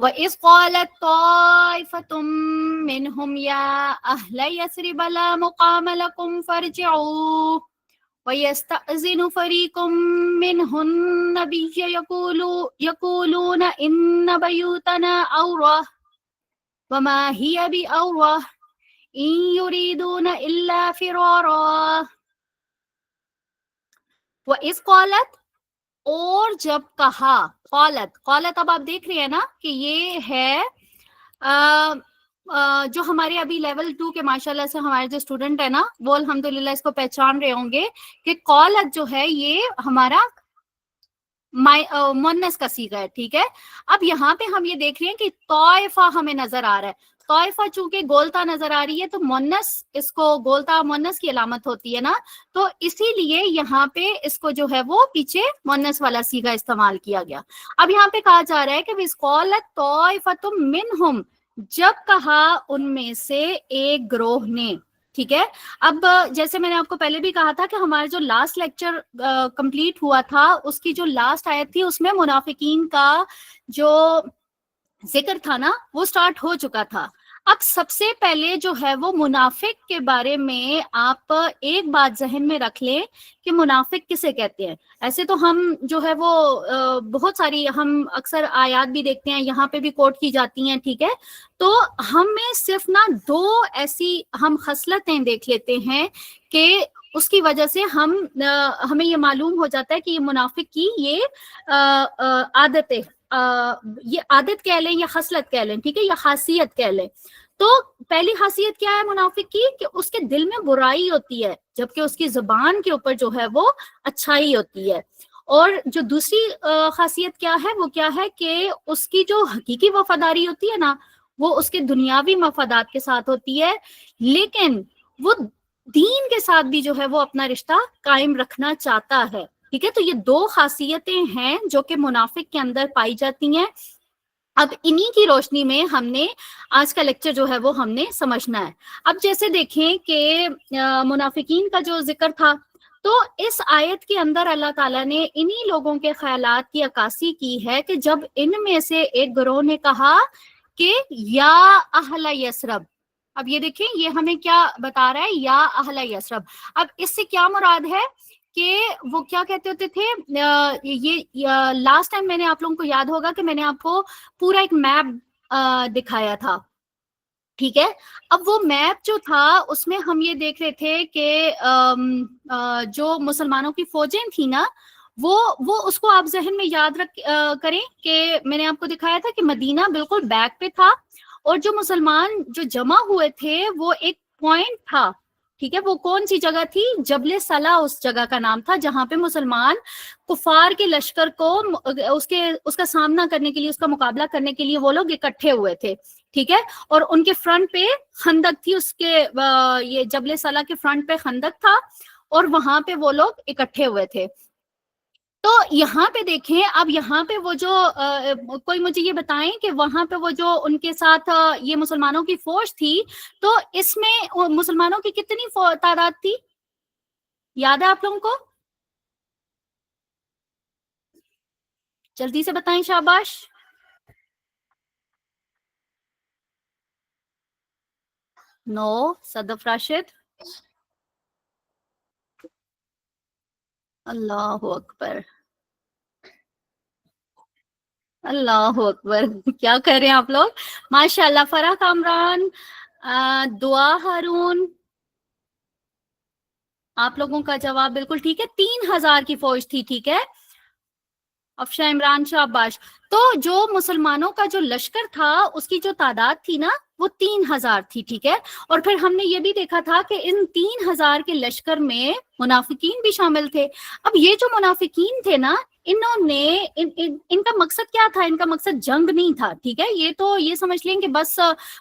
وَإِذْ قَالَتْ طَائِفَةٌ مِّنْهُمْ يَا أَهْلَ يَثْرِبَ لَا مُقَامَ لَكُمْ فَارْجِعُوا وَيَسْتَأْذِنُ فَرِيقٌ مِّنْهُمُ النَّبِيَّ يَقُولُونَ إِنَّ بَيُوتَنَا عَوْرَةٌ وَمَا هِيَ بِعَوْرَةٍ إِن يُرِيدُونَ إِلَّا فِرَارًا وَإِذْ قَالَتْ، اور جب کہا، قالت، قالت اب آپ دیکھ رہے ہیں نا کہ یہ ہے جو ہمارے ابھی لیول 2 کے ماشاءاللہ سے ہمارے جو اسٹوڈنٹ ہے نا وہ الحمدللہ اس کو پہچان رہے ہوں گے کہ قالت جو ہے یہ ہمارا مونس کا صیغہ ہے. ٹھیک ہے، اب یہاں پہ ہم یہ دیکھ رہے ہیں کہ طائفہ ہمیں نظر آ رہا ہے. طائفہ چونکہ گولتا نظر آ رہی ہے تو مونس، اس کو گولتا مونس کی علامت ہوتی ہے نا، تو اسی لیے یہاں پہ اس کو جو ہے وہ پیچھے مونس والا صیغہ استعمال کیا گیا. اب یہاں پہ کہا جا رہا ہے کہ وَإِذْ قَالَتْ طَائِفَةٌ مِّنْهُمْ، جب کہا ان میں سے ایک گروہ نے. ٹھیک ہے، اب جیسے میں نے آپ کو پہلے بھی کہا تھا کہ ہمارا جو لاسٹ لیکچر کمپلیٹ ہوا تھا اس کی جو لاسٹ آیت تھی اس میں منافقین کا جو ذکر تھا نا وہ سٹارٹ ہو چکا تھا. اب سب سے پہلے جو ہے وہ منافق کے بارے میں آپ ایک بات ذہن میں رکھ لیں کہ منافق کسے کہتے ہیں. ایسے تو ہم جو ہے وہ بہت ساری ہم اکثر آیات بھی دیکھتے ہیں، یہاں پہ بھی کوٹ کی جاتی ہیں. ٹھیک ہے، تو ہمیں صرف نا دو ایسی ہم خصلتیں دیکھ لیتے ہیں کہ اس کی وجہ سے ہمیں یہ معلوم ہو جاتا ہے کہ یہ منافق کی یہ عادت ہے، یہ عادت کہہ لیں یا خصلت کہہ لیں. ٹھیک ہے، یا خاصیت کہہ لیں. تو پہلی خاصیت کیا ہے منافق کی کہ اس کے دل میں برائی ہوتی ہے جبکہ اس کی زبان کے اوپر جو ہے وہ اچھائی ہوتی ہے. اور جو دوسری خاصیت کیا ہے وہ کیا ہے کہ اس کی جو حقیقی وفاداری ہوتی ہے نا وہ اس کے دنیاوی مفادات کے ساتھ ہوتی ہے، لیکن وہ دین کے ساتھ بھی جو ہے وہ اپنا رشتہ قائم رکھنا چاہتا ہے. ٹھیک ہے، تو یہ دو خاصیتیں ہیں جو کہ منافق کے اندر پائی جاتی ہیں. اب انہی کی روشنی میں ہم نے آج کا لیکچر جو ہے وہ ہم نے سمجھنا ہے. اب جیسے دیکھیں کہ منافقین کا جو ذکر تھا تو اس آیت کے اندر اللہ تعالیٰ نے انہی لوگوں کے خیالات کی عکاسی کی ہے کہ جب ان میں سے ایک گروہ نے کہا کہ یا اہل یثرب. اب یہ دیکھیں یہ ہمیں کیا بتا رہا ہے، یا اہل یثرب. اب اس سے کیا مراد ہے کہ وہ کیا کہتے ہوتے تھے، یہ لاسٹ ٹائم میں نے آپ لوگوں کو یاد ہوگا کہ میں نے آپ کو پورا ایک میپ دکھایا تھا. ٹھیک ہے، اب وہ میپ جو تھا اس میں ہم یہ دیکھ رہے تھے کہ جو مسلمانوں کی فوجیں تھیں نا وہ اس کو آپ ذہن میں یاد کریں کہ میں نے آپ کو دکھایا تھا کہ مدینہ بالکل بیک پہ تھا اور جو مسلمان جو جمع ہوئے تھے وہ ایک پوائنٹ تھا. ٹھیک ہے، وہ کون سی جگہ تھی؟ جبل صلا اس جگہ کا نام تھا جہاں پہ مسلمان کفار کے لشکر کو اس کا سامنا کرنے کے لیے، اس کا مقابلہ کرنے کے لیے وہ لوگ اکٹھے ہوئے تھے. ٹھیک ہے، اور ان کے فرنٹ پہ خندق تھی، اس کے یہ جبل صلا کے فرنٹ پہ خندق تھا اور وہاں پہ وہ لوگ اکٹھے ہوئے تھے. تو یہاں پہ دیکھیں، اب یہاں پہ وہ جو کوئی مجھے یہ بتائیں کہ وہاں پہ وہ جو ان کے ساتھ یہ مسلمانوں کی فوج تھی تو اس میں مسلمانوں کی کتنی تعداد تھی؟ یاد ہے آپ لوگوں کو؟ جلدی سے بتائیں، شاباش. نو، صدف راشد. اللہ اکبر، اللہ اکبر. کیا کہہ رہے ہیں آپ لوگ؟ ماشاء اللہ. فرح کامران، دعا ہارون، آپ لوگوں کا جواب بالکل ٹھیک ہے. 3000 کی فوج تھی. ٹھیک ہے، افشا عمران، شاباش. تو جو مسلمانوں کا جو لشکر تھا اس کی جو تعداد تھی نا وہ 3000 تھی. ٹھیک ہے، اور پھر ہم نے یہ بھی دیکھا تھا کہ ان 3000 کے لشکر میں منافقین بھی شامل تھے. اب یہ جو منافقین تھے نا انہوں نے ان کا مقصد کیا تھا؟ ان کا مقصد جنگ نہیں تھا. ٹھیک ہے، یہ تو یہ سمجھ لیں کہ بس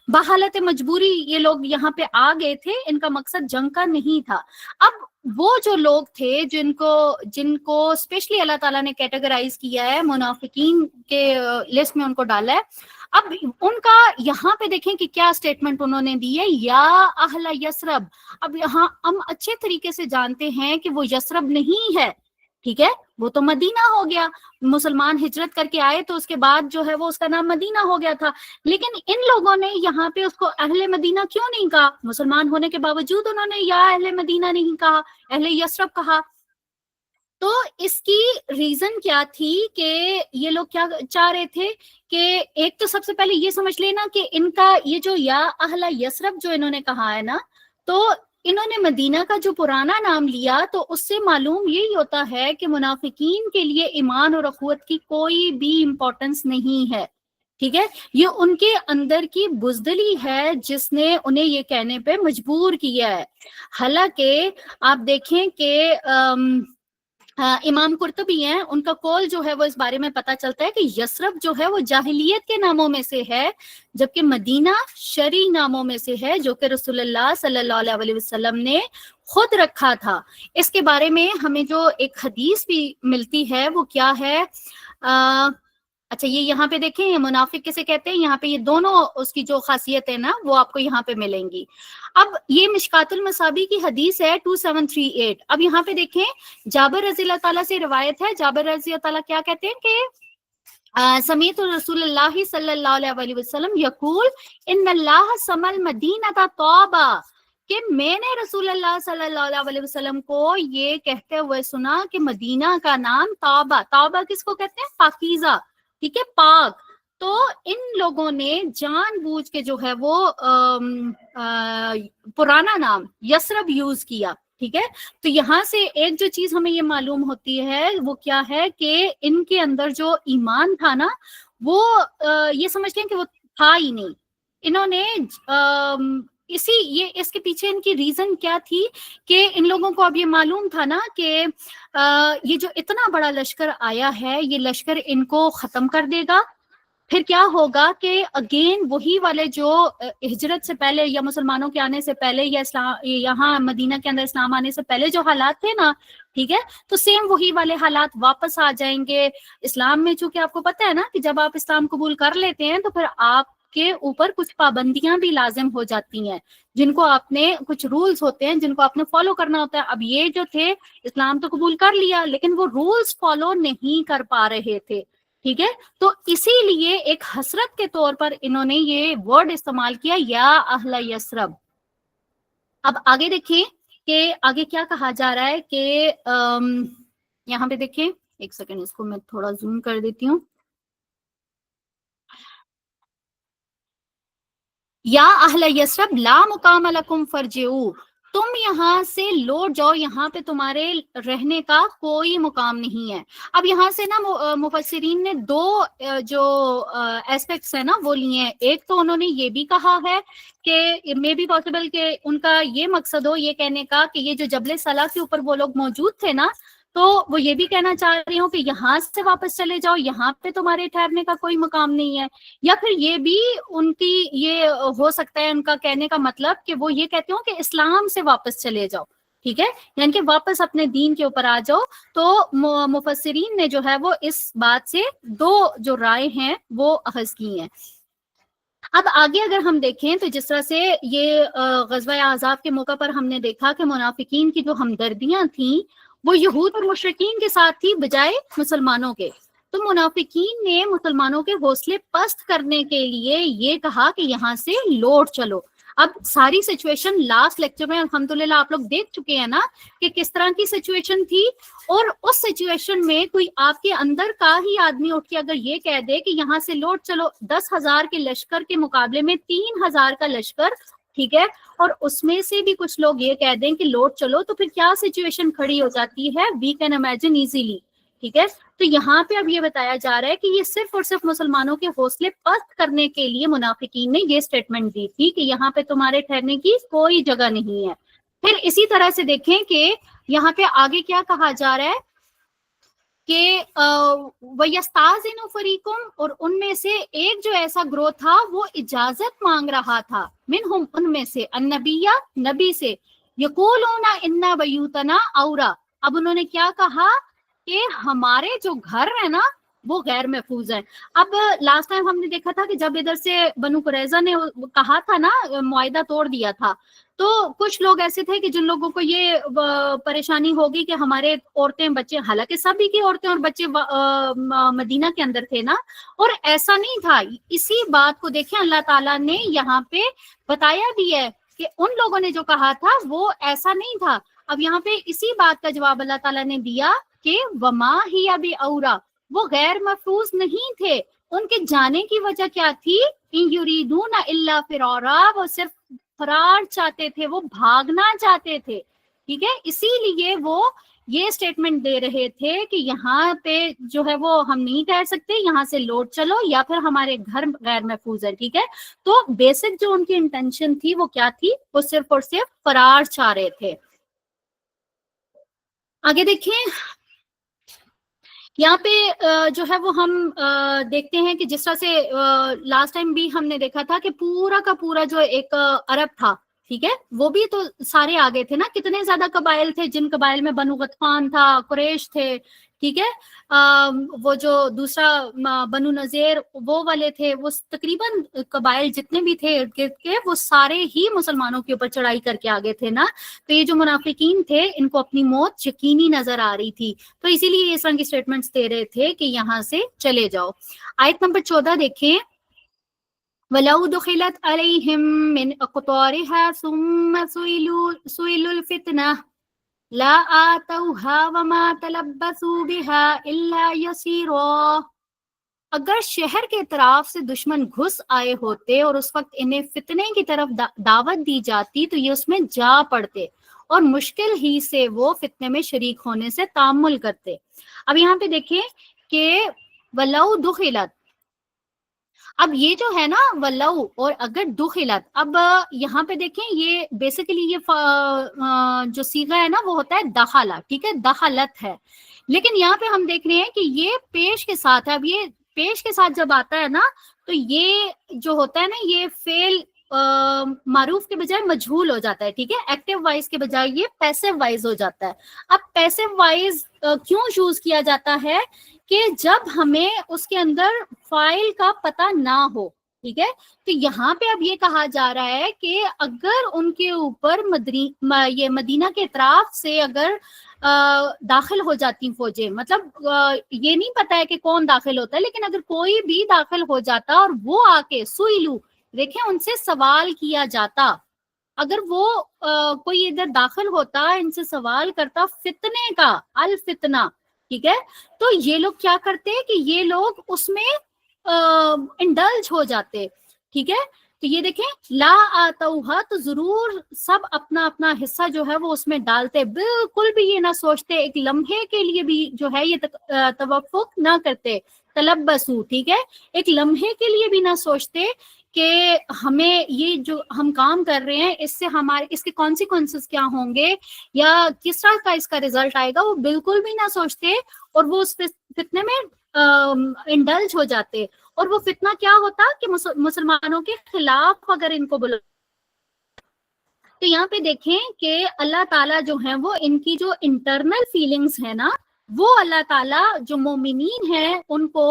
بحالت مجبوری یہ لوگ یہاں پہ آ گئے تھے، ان کا مقصد جنگ کا نہیں تھا. اب وہ جو لوگ تھے جن کو اسپیشلی اللہ تعالیٰ نے کیٹیگرائز کیا ہے، منافقین کے لسٹ میں ان کو ڈالا ہے. اب ان کا یہاں پہ دیکھیں کہ کیا سٹیٹمنٹ انہوں نے دی ہے، یا اہل یثرب. اب یہاں ہم اچھے طریقے سے جانتے ہیں کہ وہ یثرب نہیں ہے. ٹھیک ہے، وہ تو مدینہ ہو گیا، مسلمان ہجرت کر کے آئے تو اس کے بعد جو ہے وہ اس کا نام مدینہ ہو گیا تھا، لیکن ان لوگوں نے یہاں پہ اس کو اہل مدینہ کیوں نہیں کہا؟ مسلمان ہونے کے باوجود انہوں نے یا اہل مدینہ نہیں کہا، اہل یثرب کہا۔ تو اس کی ریزن کیا تھی کہ یہ لوگ کیا چاہ رہے تھے کہ ایک تو سب سے پہلے یہ سمجھ لینا کہ ان کا یہ جو یا اہل یثرب جو انہوں نے کہا ہے نا، تو انہوں نے مدینہ کا جو پرانا نام لیا تو اس سے معلوم یہی ہوتا ہے کہ منافقین کے لیے ایمان اور اخوت کی کوئی بھی امپورٹنس نہیں ہے، ٹھیک ہے؟ یہ ان کے اندر کی بزدلی ہے جس نے انہیں یہ کہنے پہ مجبور کیا ہے۔ حالانکہ آپ دیکھیں کہ امام قرطبی ہیں، ان کا قول جو ہے وہ اس بارے میں پتا چلتا ہے کہ یثرب جو ہے وہ جاہلیت کے ناموں میں سے ہے، جبکہ مدینہ شرعی ناموں میں سے ہے جو کہ رسول اللہ صلی اللہ علیہ وسلم نے خود رکھا تھا۔ اس کے بارے میں ہمیں جو ایک حدیث بھی ملتی ہے وہ کیا ہے، اچھا یہ یہاں پہ دیکھیں یہ منافق کسے کہتے ہیں، یہاں پہ یہ دونوں اس کی جو خاصیت ہے نا وہ آپ کو یہاں پہ ملیں گی۔ اب یہ مشکات المصابیح کی حدیث ہے 2738۔ اب یہاں پہ دیکھیں جابر رضی اللہ تعالیٰ سے روایت ہے، جابر رضی اللہ تعالیٰ کیا کہتے ہیں کہ سمیت رسول اللہ صلی اللہ علیہ وسلم یقول ان اللہ سمى المدینہ طابا، کہ میں نے رسول اللہ صلی اللہ علیہ وسلم کو یہ کہتے ہوئے سنا کہ مدینہ کا نام طابا، طابا کس کو کہتے ہیں؟ پاکیزہ، ٹھیک ہے، پاک۔ تو ان لوگوں نے جان بوجھ کے جو ہے وہ پرانا نام یثرب یوز کیا، ٹھیک ہے۔ تو یہاں سے ایک جو چیز ہمیں یہ معلوم ہوتی ہے وہ کیا ہے کہ ان کے اندر جو ایمان تھا نا وہ یہ سمجھتے ہیں کہ وہ تھا ہی نہیں۔ انہوں نے اس کے پیچھے ان کی ریزن کیا تھی کہ ان لوگوں کو اب یہ معلوم تھا نا کہ یہ جو اتنا بڑا لشکر آیا ہے یہ لشکر ان کو ختم کر دے گا، پھر کیا ہوگا کہ اگین وہی والے جو ہجرت سے پہلے یا مسلمانوں کے آنے سے پہلے یا یہاں مدینہ کے اندر اسلام آنے سے پہلے جو حالات تھے نا، ٹھیک ہے، تو سیم وہی والے حالات واپس آ جائیں گے۔ اسلام میں چونکہ آپ کو پتہ ہے نا کہ جب آپ اسلام قبول کر لیتے ہیں تو پھر آپ کے اوپر کچھ پابندیاں بھی لازم ہو جاتی ہیں، جن کو آپ نے کچھ رولز ہوتے ہیں جن کو آپ نے فالو کرنا ہوتا ہے۔ اب یہ جو تھے اسلام تو قبول کر لیا لیکن وہ رولز فالو نہیں کر پا رہے تھے، ٹھیک ہے۔ تو اسی لیے ایک حسرت کے طور پر انہوں نے یہ ورڈ استعمال کیا یا اہل یثرب۔ اب آگے دیکھیں کہ آگے کیا کہا جا رہا ہے کہ یہاں پہ دیکھیں، ایک سیکنڈ اس کو میں تھوڑا زوم کر دیتی ہوں۔ یا اہل یثرب لا مقام لکم فرجعوا، تم یہاں سے لوٹ جاؤ، یہاں پہ تمہارے رہنے کا کوئی مقام نہیں ہے۔ اب یہاں سے نا مفسرین نے دو جو ایسپیکٹس ہیں نا وہ لیے ہیں۔ ایک تو انہوں نے یہ بھی کہا ہے کہ مے بی پاسبل کہ ان کا یہ مقصد ہو یہ کہنے کا کہ یہ جو جبل صلا کے اوپر وہ لوگ موجود تھے نا، تو وہ یہ بھی کہنا چاہ رہی ہوں کہ یہاں سے واپس چلے جاؤ، یہاں پہ تمہارے ٹھہرنے کا کوئی مقام نہیں ہے۔ یا پھر یہ بھی ان کی یہ ہو سکتا ہے ان کا کہنے کا مطلب کہ وہ یہ کہتے ہوں کہ اسلام سے واپس چلے جاؤ، ٹھیک ہے، یعنی کہ واپس اپنے دین کے اوپر آ جاؤ۔ تو مفسرین نے جو ہے وہ اس بات سے دو جو رائے ہیں وہ اخذ کی ہیں۔ اب آگے اگر ہم دیکھیں تو جس طرح سے یہ غزوہ احزاب کے موقع پر ہم نے دیکھا کہ منافقین کی جو ہمدردیاں تھیں وہ یہود اور مشرکین کے ساتھ تھی بجائے مسلمانوں کے۔ تو منافقین نے مسلمانوں کے حوصلے پست کرنے کے لیے یہ کہا کہ یہاں سے لوٹ چلو۔ اب ساری سچویشن لاسٹ لیکچر میں الحمدللہ آپ لوگ دیکھ چکے ہیں نا کہ کس طرح کی سچویشن تھی، اور اس سچویشن میں کوئی آپ کے اندر کا ہی آدمی اٹھ کے اگر یہ کہہ دے کہ یہاں سے لوٹ چلو، 10,000 کے لشکر کے مقابلے میں 3,000 کا لشکر، ٹھیک ہے، اور اس میں سے بھی کچھ لوگ یہ کہہ دیں کہ لوٹ چلو، تو پھر کیا سچویشن کھڑی ہو جاتی ہے، وی کین امیجن ایزیلی، ٹھیک ہے۔ تو یہاں پہ اب یہ بتایا جا رہا ہے کہ یہ صرف اور صرف مسلمانوں کے حوصلے پست کرنے کے لیے منافقین نے یہ سٹیٹمنٹ دی تھی کہ یہاں پہ تمہارے ٹھہرنے کی کوئی جگہ نہیں ہے۔ پھر اسی طرح سے دیکھیں کہ یہاں پہ آگے کیا کہا جا رہا ہے کہ وَيَسْتَأْذِنُ فَرِيقٌ، اور ان میں سے ایک جو ایسا گروہ تھا وہ اجازت مانگ رہا تھا، منہم، ان میں سے، النبیہ، نبی سے، یقولون اِنَّ بَیُوتَنَا عَوْرَةٌ، اب انہوں نے کیا کہا کہ ہمارے جو گھر ہیں نا وہ غیر محفوظ ہیں. اب لاسٹ ٹائم ہم نے دیکھا تھا کہ جب ادھر سے بنو قریظہ نے کہا تھا نا, معاہدہ توڑ دیا تھا, تو کچھ لوگ ایسے تھے کہ جن لوگوں کو یہ پریشانی ہوگی کہ ہمارے عورتیں بچے, حالانکہ سبھی کی عورتیں اور بچے مدینہ کے اندر تھے نا, اور ایسا نہیں تھا. اسی بات کو دیکھیں اللہ تعالیٰ نے یہاں پہ بتایا بھی ہے کہ ان لوگوں نے جو کہا تھا وہ ایسا نہیں تھا. اب یہاں پہ اسی بات کا جواب اللہ تعالیٰ نے دیا کہ وما ہی ابی اورا, وہ غیر محفوظ نہیں تھے. ان کے جانے کی وجہ کیا تھی؟ ان یریدون الا فرارا, وہ صرف فرار چاہتے تھے, وہ بھاگنا چاہتے تھے. ٹھیک ہے, اسی لیے وہ یہ سٹیٹمنٹ دے رہے تھے کہ یہاں پہ جو ہے وہ ہم نہیں کہہ سکتے یہاں سے لوٹ چلو یا پھر ہمارے گھر غیر محفوظ ہے. ٹھیک ہے, تو بیسک جو ان کی انٹینشن تھی وہ کیا تھی؟ وہ صرف اور صرف فرار چاہ رہے تھے. آگے دیکھیں, یہاں پہ جو ہے وہ ہم دیکھتے ہیں کہ جس طرح سے لاسٹ ٹائم بھی ہم نے دیکھا تھا کہ پورا کا پورا جو ایک عرب تھا, ٹھیک ہے, وہ بھی تو سارے آگے تھے نا. کتنے زیادہ قبائل تھے, جن قبائل میں بنو غطفان تھا, قریش تھے, ٹھیک ہے, وہ جو دوسرا بنو نذیر وہ والے تھے, وہ تقریباً قبائل جتنے بھی تھے ارد گرد کے وہ سارے ہی مسلمانوں کے اوپر چڑھائی کر کے آگے تھے نا. تو یہ جو منافقین تھے ان کو اپنی موت یقینی نظر آ رہی تھی, تو اسی لیے اس طرح کی سٹیٹمنٹس دے رہے تھے کہ یہاں سے چلے جاؤ. آیت نمبر 14 دیکھیں, وَلَوْ دُخِلَتْ عَلَيْهِمْ مِنْ أَقْطَارِهَا ثُمَّ سُئِلُوا الْفِتْنَةَ لَا آتَوْهَا وَمَا تَلَبَّثُوا بِهَا إِلَّا يَسِيرًا. اگر شہر کے اطراف سے دشمن گھس آئے ہوتے اور اس وقت انہیں فتنے کی طرف دعوت دی جاتی تو یہ اس میں جا پڑتے اور مشکل ہی سے وہ فتنے میں شریک ہونے سے تعامل کرتے. اب یہاں پہ دیکھیں کہ وَلَوْ دُخِلَتْ, اب یہ جو ہے نا ولو اور اگر دخلت, اب یہاں پہ دیکھیں یہ بیسیکلی یہ جو صیغہ ہے نا وہ ہوتا ہے دخلہ, ٹھیک ہے, دخلت ہے, لیکن یہاں پہ ہم دیکھ رہے ہیں کہ یہ پیش کے ساتھ ہے. اب یہ پیش کے ساتھ جب آتا ہے نا تو یہ جو ہوتا ہے نا یہ فعل معروف کے بجائے مجہول ہو جاتا ہے, ٹھیک ہے, ایکٹیو وائز کے بجائے یہ پیسو وائز ہو جاتا ہے. اب پیسو وائز کیوں یوز کیا جاتا ہے؟ کہ جب ہمیں اس کے اندر فائل کا پتہ نہ ہو, ٹھیک ہے, تو یہاں پہ اب یہ کہا جا رہا ہے کہ اگر ان کے اوپر یہ مدینہ کے اطراف سے اگر داخل ہو جاتی فوجیں, مطلب یہ نہیں پتا ہے کہ کون داخل ہوتا ہے, لیکن اگر کوئی بھی داخل ہو جاتا اور وہ آ کے سوئلو, دیکھیں ان سے سوال کیا جاتا, اگر وہ کوئی ادھر داخل ہوتا ان سے سوال کرتا فتنے کا, الفتنہ, ٹھیک ہے, تو یہ لوگ کیا کرتے کہ یہ لوگ اس میں انڈلج ہو جاتے, ٹھیک ہے. تو یہ دیکھیں لا آتوہا, تو ضرور سب اپنا اپنا حصہ جو ہے وہ اس میں ڈالتے, بالکل بھی یہ نہ سوچتے, ایک لمحے کے لیے بھی جو ہے یہ توفق نہ کرتے, تلبسو, ٹھیک ہے, ایک لمحے کے لیے بھی نہ سوچتے کہ ہمیں یہ جو ہم کام کر رہے ہیں اس سے ہمارے اس کے کانسیکوینسز کیا ہوں گے یا کس طرح کا اس کا ریزلٹ آئے گا, وہ بالکل بھی نہ سوچتے اور وہ اس فتنے میں انڈلج ہو جاتے. اور وہ فتنہ کیا ہوتا کہ مسلمانوں کے خلاف اگر ان کو بلا. تو یہاں پہ دیکھیں کہ اللہ تعالیٰ جو ہیں وہ ان کی جو انٹرنل فیلنگز ہیں نا, وہ اللہ تعالیٰ جو مومنین ہیں ان کو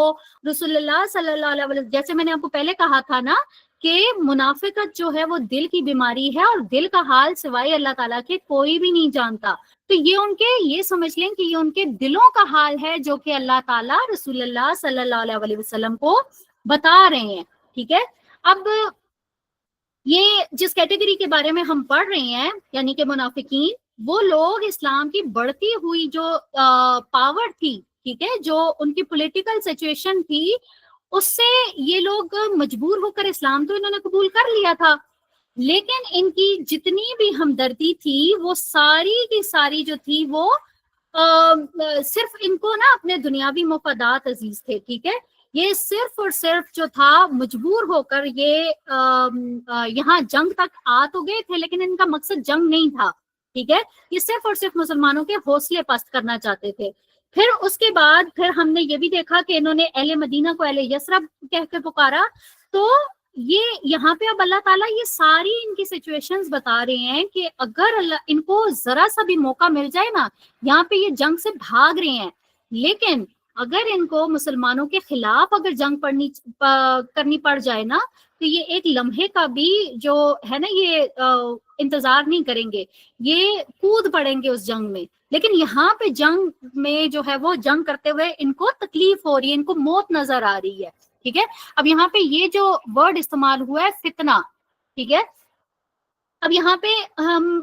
رسول اللہ صلی اللہ علیہ وسلم, جیسے میں نے آپ کو پہلے کہا تھا نا کہ منافقت جو ہے وہ دل کی بیماری ہے اور دل کا حال سوائے اللہ تعالیٰ کے کوئی بھی نہیں جانتا. تو یہ ان کے یہ سمجھ لیں کہ یہ ان کے دلوں کا حال ہے جو کہ اللہ تعالیٰ رسول اللہ صلی اللہ علیہ وسلم کو بتا رہے ہیں, ٹھیک ہے. اب یہ جس کیٹیگری کے بارے میں ہم پڑھ رہے ہیں یعنی کہ منافقین, وہ لوگ اسلام کی بڑھتی ہوئی جو پاور تھی, ٹھیک ہے, جو ان کی پولیٹیکل سچویشن تھی, اس سے یہ لوگ مجبور ہو کر اسلام تو انہوں نے قبول کر لیا تھا, لیکن ان کی جتنی بھی ہمدردی تھی وہ ساری کی ساری جو تھی وہ صرف ان کو نا اپنے دنیاوی مفادات عزیز تھے, ٹھیک ہے. یہ صرف اور صرف جو تھا مجبور ہو کر یہ یہاں جنگ تک آ تو گئے تھے لیکن ان کا مقصد جنگ نہیں تھا, ٹھیک ہے. یہ صرف اور صرف مسلمانوں کے حوصلے پست کرنا چاہتے تھے. پھر اس کے بعد پھر ہم نے یہ بھی دیکھا کہ انہوں نے اہل مدینہ کو اہل یثرب کہہ کے پکارا. تو یہ یہاں پہ اب اللہ تعالیٰ یہ ساری ان کی سچویشنز بتا رہے ہیں کہ اگر اللہ ان کو ذرا سا بھی موقع مل جائے نا, یہاں پہ یہ جنگ سے بھاگ رہے ہیں, لیکن اگر ان کو مسلمانوں کے خلاف اگر جنگ کرنی پڑ جائے نا تو یہ ایک لمحے کا بھی جو ہے نا یہ انتظار نہیں کریں گے، یہ کود پڑیں گے اس جنگ میں۔ لیکن یہاں پہ جنگ میں جو ہے وہ جنگ کرتے ہوئے ان کو تکلیف ہو رہی ہے، ان کو موت نظر آ رہی ہے، ٹھیک ہے۔ اب یہاں پہ یہ جو ورڈ استعمال ہوا ہے فتنہ، ٹھیک ہے، اب یہاں پہ ہم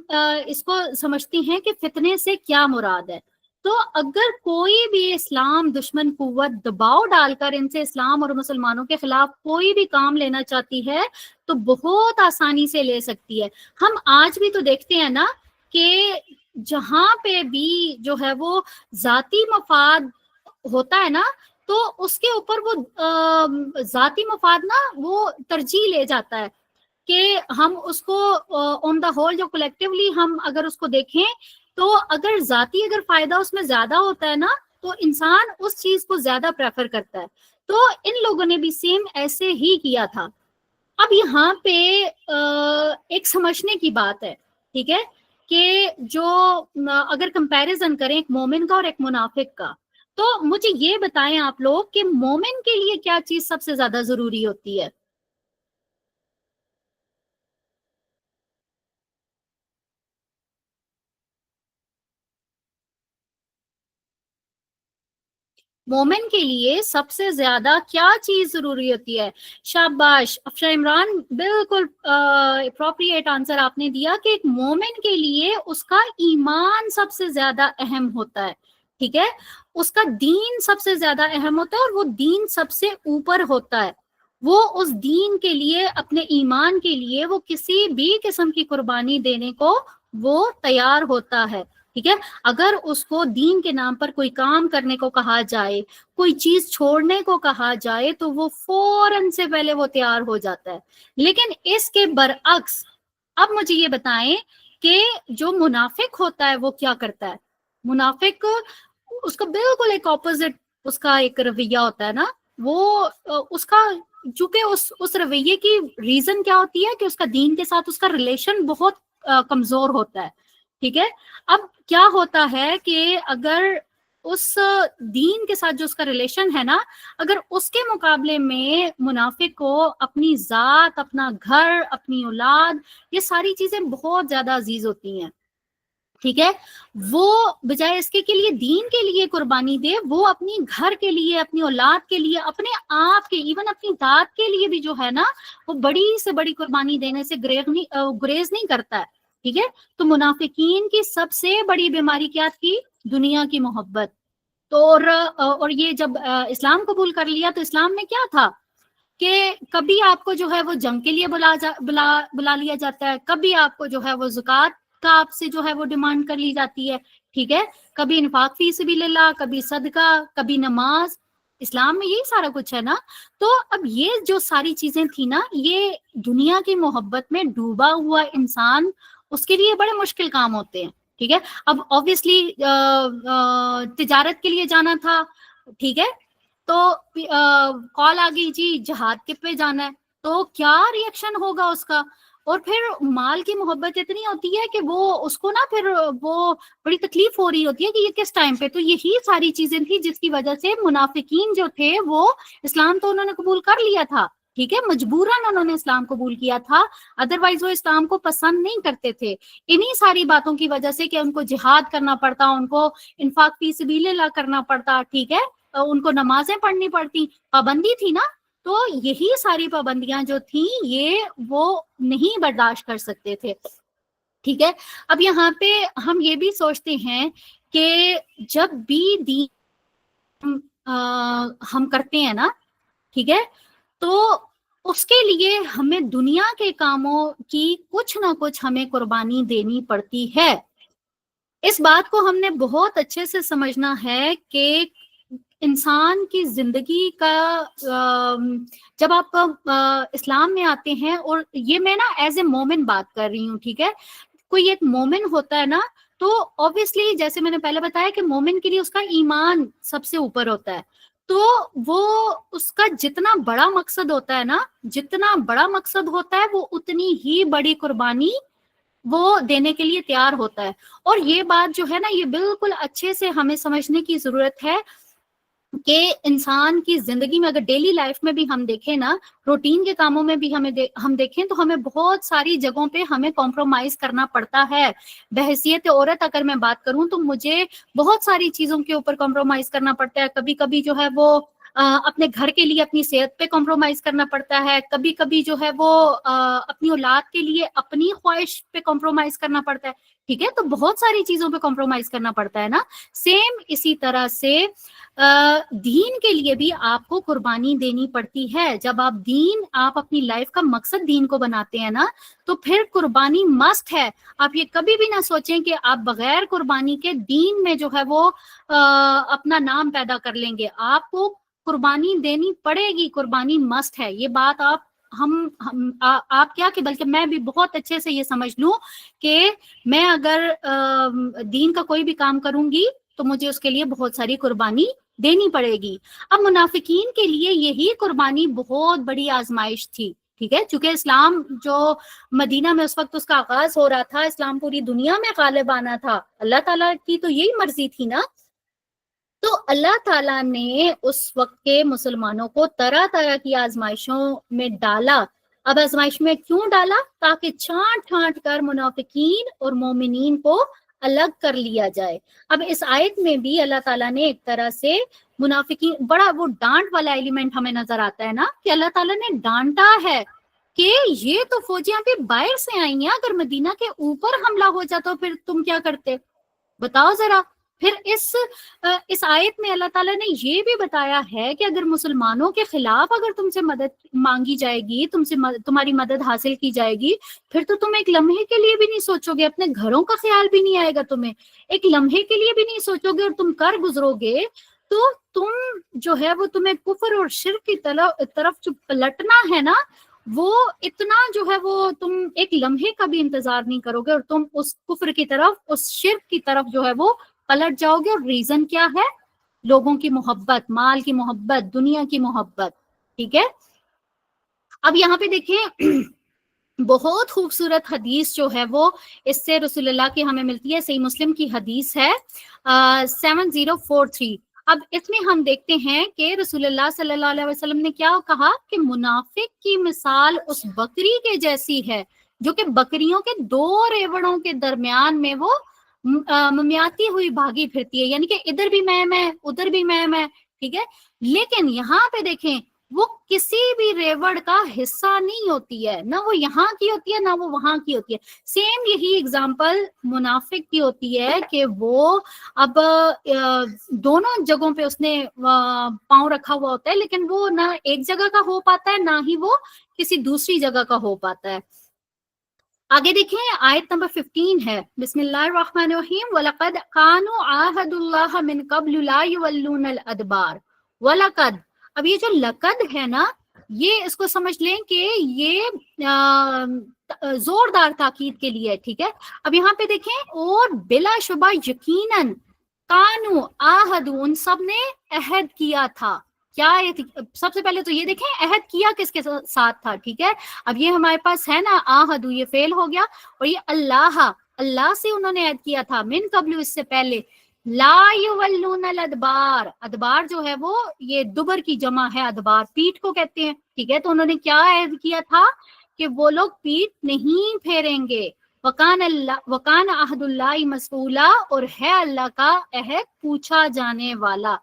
اس کو سمجھتے ہیں کہ فتنے سے کیا مراد ہے۔ تو اگر کوئی بھی اسلام دشمن قوت دباؤ ڈال کر ان سے اسلام اور مسلمانوں کے خلاف کوئی بھی کام لینا چاہتی ہے تو بہت آسانی سے لے سکتی ہے۔ ہم آج بھی تو دیکھتے ہیں نا کہ جہاں پہ بھی جو ہے وہ ذاتی مفاد ہوتا ہے نا تو اس کے اوپر وہ ذاتی مفاد نا وہ ترجیح لے جاتا ہے کہ ہم اس کو آن دا ہول جو کولیکٹیولی ہم اگر اس کو دیکھیں تو اگر ذاتی اگر فائدہ اس میں زیادہ ہوتا ہے نا تو انسان اس چیز کو زیادہ پریفر کرتا ہے۔ تو ان لوگوں نے بھی سیم ایسے ہی کیا تھا۔ اب یہاں پہ ایک سمجھنے کی بات ہے، ٹھیک ہے، کہ جو اگر کمپیریزن کریں ایک مومن کا اور ایک منافق کا، تو مجھے یہ بتائیں آپ لوگ کہ مومن کے لیے کیا چیز سب سے زیادہ ضروری ہوتی ہے؟ مومن کے لیے سب سے زیادہ کیا چیز ضروری ہوتی ہے؟ شاباش افشا عمران، بالکل اپروپریٹ آنسر آپ نے دیا کہ ایک مومن کے لیے اس کا ایمان سب سے زیادہ اہم ہوتا ہے، ٹھیک ہے، اس کا دین سب سے زیادہ اہم ہوتا ہے اور وہ دین سب سے اوپر ہوتا ہے۔ وہ اس دین کے لیے اپنے ایمان کے لیے وہ کسی بھی قسم کی قربانی دینے کو وہ تیار ہوتا ہے، ٹھیک ہے۔ اگر اس کو دین کے نام پر کوئی کام کرنے کو کہا جائے، کوئی چیز چھوڑنے کو کہا جائے تو وہ فوراً سے پہلے وہ تیار ہو جاتا ہے۔ لیکن اس کے برعکس اب مجھے یہ بتائیں کہ جو منافق ہوتا ہے وہ کیا کرتا ہے؟ منافق اس کا بالکل ایک اپوزٹ اس کا ایک رویہ ہوتا ہے نا، وہ اس کا چونکہ اس رویے کی ریزن کیا ہوتی ہے کہ اس کا دین کے ساتھ اس کا ریلیشن بہت کمزور ہوتا ہے، ٹھیک ہے۔ اب کیا ہوتا ہے کہ اگر اس دین کے ساتھ جو اس کا ریلیشن ہے نا، اگر اس کے مقابلے میں منافق کو اپنی ذات، اپنا گھر، اپنی اولاد، یہ ساری چیزیں بہت زیادہ عزیز ہوتی ہیں، ٹھیک ہے، وہ بجائے اس کے لیے دین کے لیے قربانی دے، وہ اپنی گھر کے لیے، اپنی اولاد کے لیے، اپنے آپ کے، ایون اپنی ذات کے لیے بھی جو ہے نا وہ بڑی سے بڑی قربانی دینے سے گریز نہیں کرتا ہے، ٹھیک ہے۔ تو منافقین کی سب سے بڑی بیماری کیا تھی؟ دنیا کی محبت۔ تو اور یہ جب اسلام قبول کر لیا تو اسلام میں کیا تھا کہ کبھی آپ کو جو ہے وہ جنگ کے لیے بلا لیا جاتا ہے، کبھی آپ کو جو ہے وہ زکوٰۃ کا آپ سے جو ہے وہ ڈیمانڈ کر لی جاتی ہے، ٹھیک ہے، کبھی انفاق فی سبیل اللہ، کبھی صدقہ، کبھی نماز، اسلام میں یہی سارا کچھ ہے نا۔ تو اب یہ جو ساری چیزیں تھی نا، یہ دنیا کی محبت میں ڈوبا ہوا انسان اس کے لیے بڑے مشکل کام ہوتے ہیں، ٹھیک ہے۔ اب آبویسلی تجارت کے لیے جانا تھا، ٹھیک ہے، تو کال آ گئی جی جہاد کے پہ جانا ہے، تو کیا ریئیکشن ہوگا اس کا؟ اور پھر مال کی محبت اتنی ہوتی ہے کہ وہ اس کو نا پھر وہ بڑی تکلیف ہو رہی ہوتی ہے کہ یہ کس ٹائم پہ، تو یہی ساری چیزیں تھی جس کی وجہ سے منافقین جو تھے وہ اسلام تو انہوں نے قبول کر لیا تھا، ٹھیک ہے، مجبوراً انہوں نے اسلام قبول کیا تھا، ادروائز وہ اسلام کو پسند نہیں کرتے تھے، انہی ساری باتوں کی وجہ سے کہ ان کو جہاد کرنا پڑتا، ان کو انفاق فی سبیل اللہ کرنا پڑتا، ٹھیک ہے، ان کو نمازیں پڑھنی پڑتی، پابندی تھی نا، تو یہی ساری پابندیاں جو تھیں یہ وہ نہیں برداشت کر سکتے تھے، ٹھیک ہے۔ اب یہاں پہ ہم یہ بھی سوچتے ہیں کہ جب بھی دین ہم کرتے ہیں نا، ٹھیک ہے، تو اس کے لیے ہمیں دنیا کے کاموں کی کچھ نہ کچھ ہمیں قربانی دینی پڑتی ہے۔ اس بات کو ہم نے بہت اچھے سے سمجھنا ہے کہ انسان کی زندگی کا جب آپ اسلام میں آتے ہیں، اور یہ میں نا ایز اے مومن بات کر رہی ہوں، ٹھیک ہے، کوئی ایک مومن ہوتا ہے نا تو obviously جیسے میں نے پہلے بتایا کہ مومن کے لیے اس کا ایمان سب سے اوپر ہوتا ہے، تو وہ اس کا جتنا بڑا مقصد ہوتا ہے نا، جتنا بڑا مقصد ہوتا ہے وہ اتنی ہی بڑی قربانی وہ دینے کے لیے تیار ہوتا ہے۔ اور یہ بات جو ہے نا یہ بالکل اچھے سے ہمیں سمجھنے کی ضرورت ہے کہ انسان کی زندگی میں اگر ڈیلی لائف میں بھی ہم دیکھیں نا، روٹین کے کاموں میں بھی ہم دیکھیں تو ہمیں بہت ساری جگہوں پہ ہمیں کمپرومائز کرنا پڑتا ہے. بحیثیت عورت اگر میں بات کروں تو مجھے بہت ساری چیزوں کے اوپر کمپرومائز کرنا پڑتا ہے. کبھی کبھی جو ہے وہ اپنے گھر کے لیے اپنی صحت پہ کمپرومائز کرنا پڑتا ہے، کبھی کبھی جو ہے وہ اپنی اولاد کے لیے اپنی خواہش پہ کمپرومائز کرنا پڑتا ہے. ٹھیک ہے، تو بہت ساری چیزوں پہ کمپرومائز کرنا پڑتا ہے نا. سیم اسی طرح سے دین کے لیے بھی آپ کو قربانی دینی پڑتی ہے. جب آپ اپنی لائف کا مقصد دین کو بناتے ہیں نا، تو پھر قربانی مسٹ ہے. آپ یہ کبھی بھی نہ سوچیں کہ آپ بغیر قربانی کے دین میں جو ہے وہ اپنا نام پیدا کر لیں گے. آپ کو قربانی دینی پڑے گی، قربانی مسٹ ہے. یہ بات آپ کیا کہ بلکہ میں بھی بہت اچھے سے یہ سمجھ لوں کہ میں اگر دین کا کوئی بھی کام کروں گی تو مجھے اس کے لیے بہت ساری قربانی دینی پڑے گی. اب منافقین کے لیے یہی قربانی بہت بڑی آزمائش تھی. ٹھیک ہے، چونکہ اسلام جو مدینہ میں اس وقت اس کا آغاز ہو رہا تھا، اسلام پوری دنیا میں غالب آنا تھا، اللہ تعالیٰ کی تو یہی مرضی تھی نا. تو اللہ تعالیٰ نے اس وقت کے مسلمانوں کو طرح طرح کی آزمائشوں میں ڈالا. اب آزمائش میں کیوں ڈالا؟ تاکہ چھانٹ چھانٹ کر منافقین اور مومنین کو الگ کر لیا جائے. اب اس آیت میں بھی اللہ تعالیٰ نے ایک طرح سے منافقین، بڑا وہ ڈانٹ والا ایلیمنٹ ہمیں نظر آتا ہے نا، کہ اللہ تعالیٰ نے ڈانٹا ہے کہ یہ تو فوجیاں بھی باہر سے آئی ہیں، اگر مدینہ کے اوپر حملہ ہو جاتا تو پھر تم کیا کرتے؟ بتاؤ ذرا. پھر اس آیت میں اللہ تعالیٰ نے یہ بھی بتایا ہے کہ اگر مسلمانوں کے خلاف اگر تم سے مدد مانگی جائے گی، تمہاری مدد حاصل کی جائے گی، پھر تو تم ایک لمحے کے لیے بھی نہیں سوچو گے، اپنے گھروں کا خیال بھی نہیں آئے گا تمہیں، ایک لمحے کے لیے بھی نہیں سوچو گے، اور تم کر گزرو گے تو تم جو ہے وہ تمہیں کفر اور شرک کی طرف جو پلٹنا ہے نا، وہ اتنا جو ہے وہ تم ایک لمحے کا بھی انتظار نہیں کرو گے، اور تم اس کفر کی طرف، اس شرک کی طرف جو ہے وہ پلٹ جاؤ گے. اور ریزن کیا ہے؟ لوگوں کی محبت، مال کی محبت، دنیا کی محبت. ٹھیک ہے، اب یہاں پہ دیکھیں بہت خوبصورت حدیث جو ہے وہ اس سے رسول اللہ کی ہمیں ملتی ہے. صحیح مسلم کی حدیث ہے 7043. اب اس میں ہم دیکھتے ہیں کہ رسول اللہ صلی اللہ علیہ وسلم نے کیا کہا کہ منافق کی مثال اس بکری کے جیسی ہے جو کہ بکریوں کے دو ریوڑوں کے درمیان میں وہ ممیاتی ہوئی بھاگی پھرتی ہے، یعنی کہ ادھر بھی میں ادھر بھی میں. ٹھیک ہے، لیکن یہاں پہ دیکھیں وہ کسی بھی ریوڑ کا حصہ نہیں ہوتی ہے، نہ وہ یہاں کی ہوتی ہے نہ وہ وہاں کی ہوتی ہے. سیم یہی اگزامپل منافق کی ہوتی ہے کہ وہ اب دونوں جگہوں پہ اس نے پاؤں رکھا ہوا ہوتا ہے، لیکن وہ نہ ایک جگہ کا ہو پاتا ہے نہ ہی وہ کسی دوسری جگہ کا ہو پاتا ہے. آگے دیکھیں آیت نمبر 15 ہے، بسم اللہ الرحمن الرحیم. وَلَقَدْ كَانُوا عَاهَدُوا اللَّهَ مِن قَبْلُ لَا يُوَلُّونَ الْأَدْبَارَ. وَلَقَدْ، اب یہ جو لقد ہے نا، یہ اس کو سمجھ لیں کہ یہ زوردار تاکید کے لیے. ٹھیک ہے، اب یہاں پہ دیکھیں اور بلا شبہ یقیناً کانو آہدو، ان سب نے عہد کیا تھا. کیا سب سے پہلے تو یہ دیکھیں عہد کیا کس کے ساتھ تھا. ٹھیک ہے، اب یہ ہمارے پاس ہے نا آہدو، یہ فعل ہو گیا، اور یہ اللہ سے انہوں نے عہد کیا تھا، من قبل، اس سے پہلے. لا یولون الادبار، ادبار جو ہے وہ یہ دبر کی جمع ہے، ادبار پیٹھ کو کہتے ہیں. ٹھیک ہے، تو انہوں نے کیا عہد کیا تھا کہ وہ لوگ پیٹھ نہیں پھیریں گے. وکان عہد اللہ مسئولا، اور ہے اللہ کا عہد پوچھا جانے والا.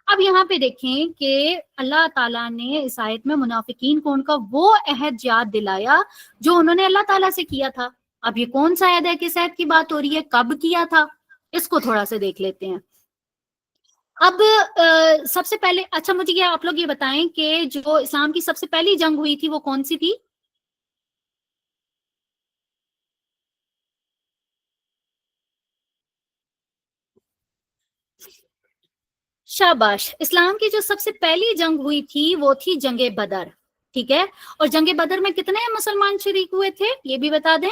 اب یہاں پہ دیکھیں کہ اللہ تعالیٰ نے اس آیت میں منافقین کو ان کا وہ عہد یاد دلایا جو انہوں نے اللہ تعالیٰ سے کیا تھا. اب یہ کون سا عہد ہے، کس عہد کی بات ہو رہی ہے، کب کیا تھا، اس کو تھوڑا سا دیکھ لیتے ہیں. اب سب سے پہلے اچھا مجھے کیا آپ لوگ یہ بتائیں کہ جو اسلام کی سب سے پہلی جنگ ہوئی تھی وہ کون سی تھی؟ شاباش. اسلام کی جو سب سے پہلی جنگ ہوئی تھی وہ تھی جنگ بدر. ٹھیک ہے، اور جنگ بدر میں کتنے مسلمان شریک ہوئے تھے یہ بھی بتا دیں.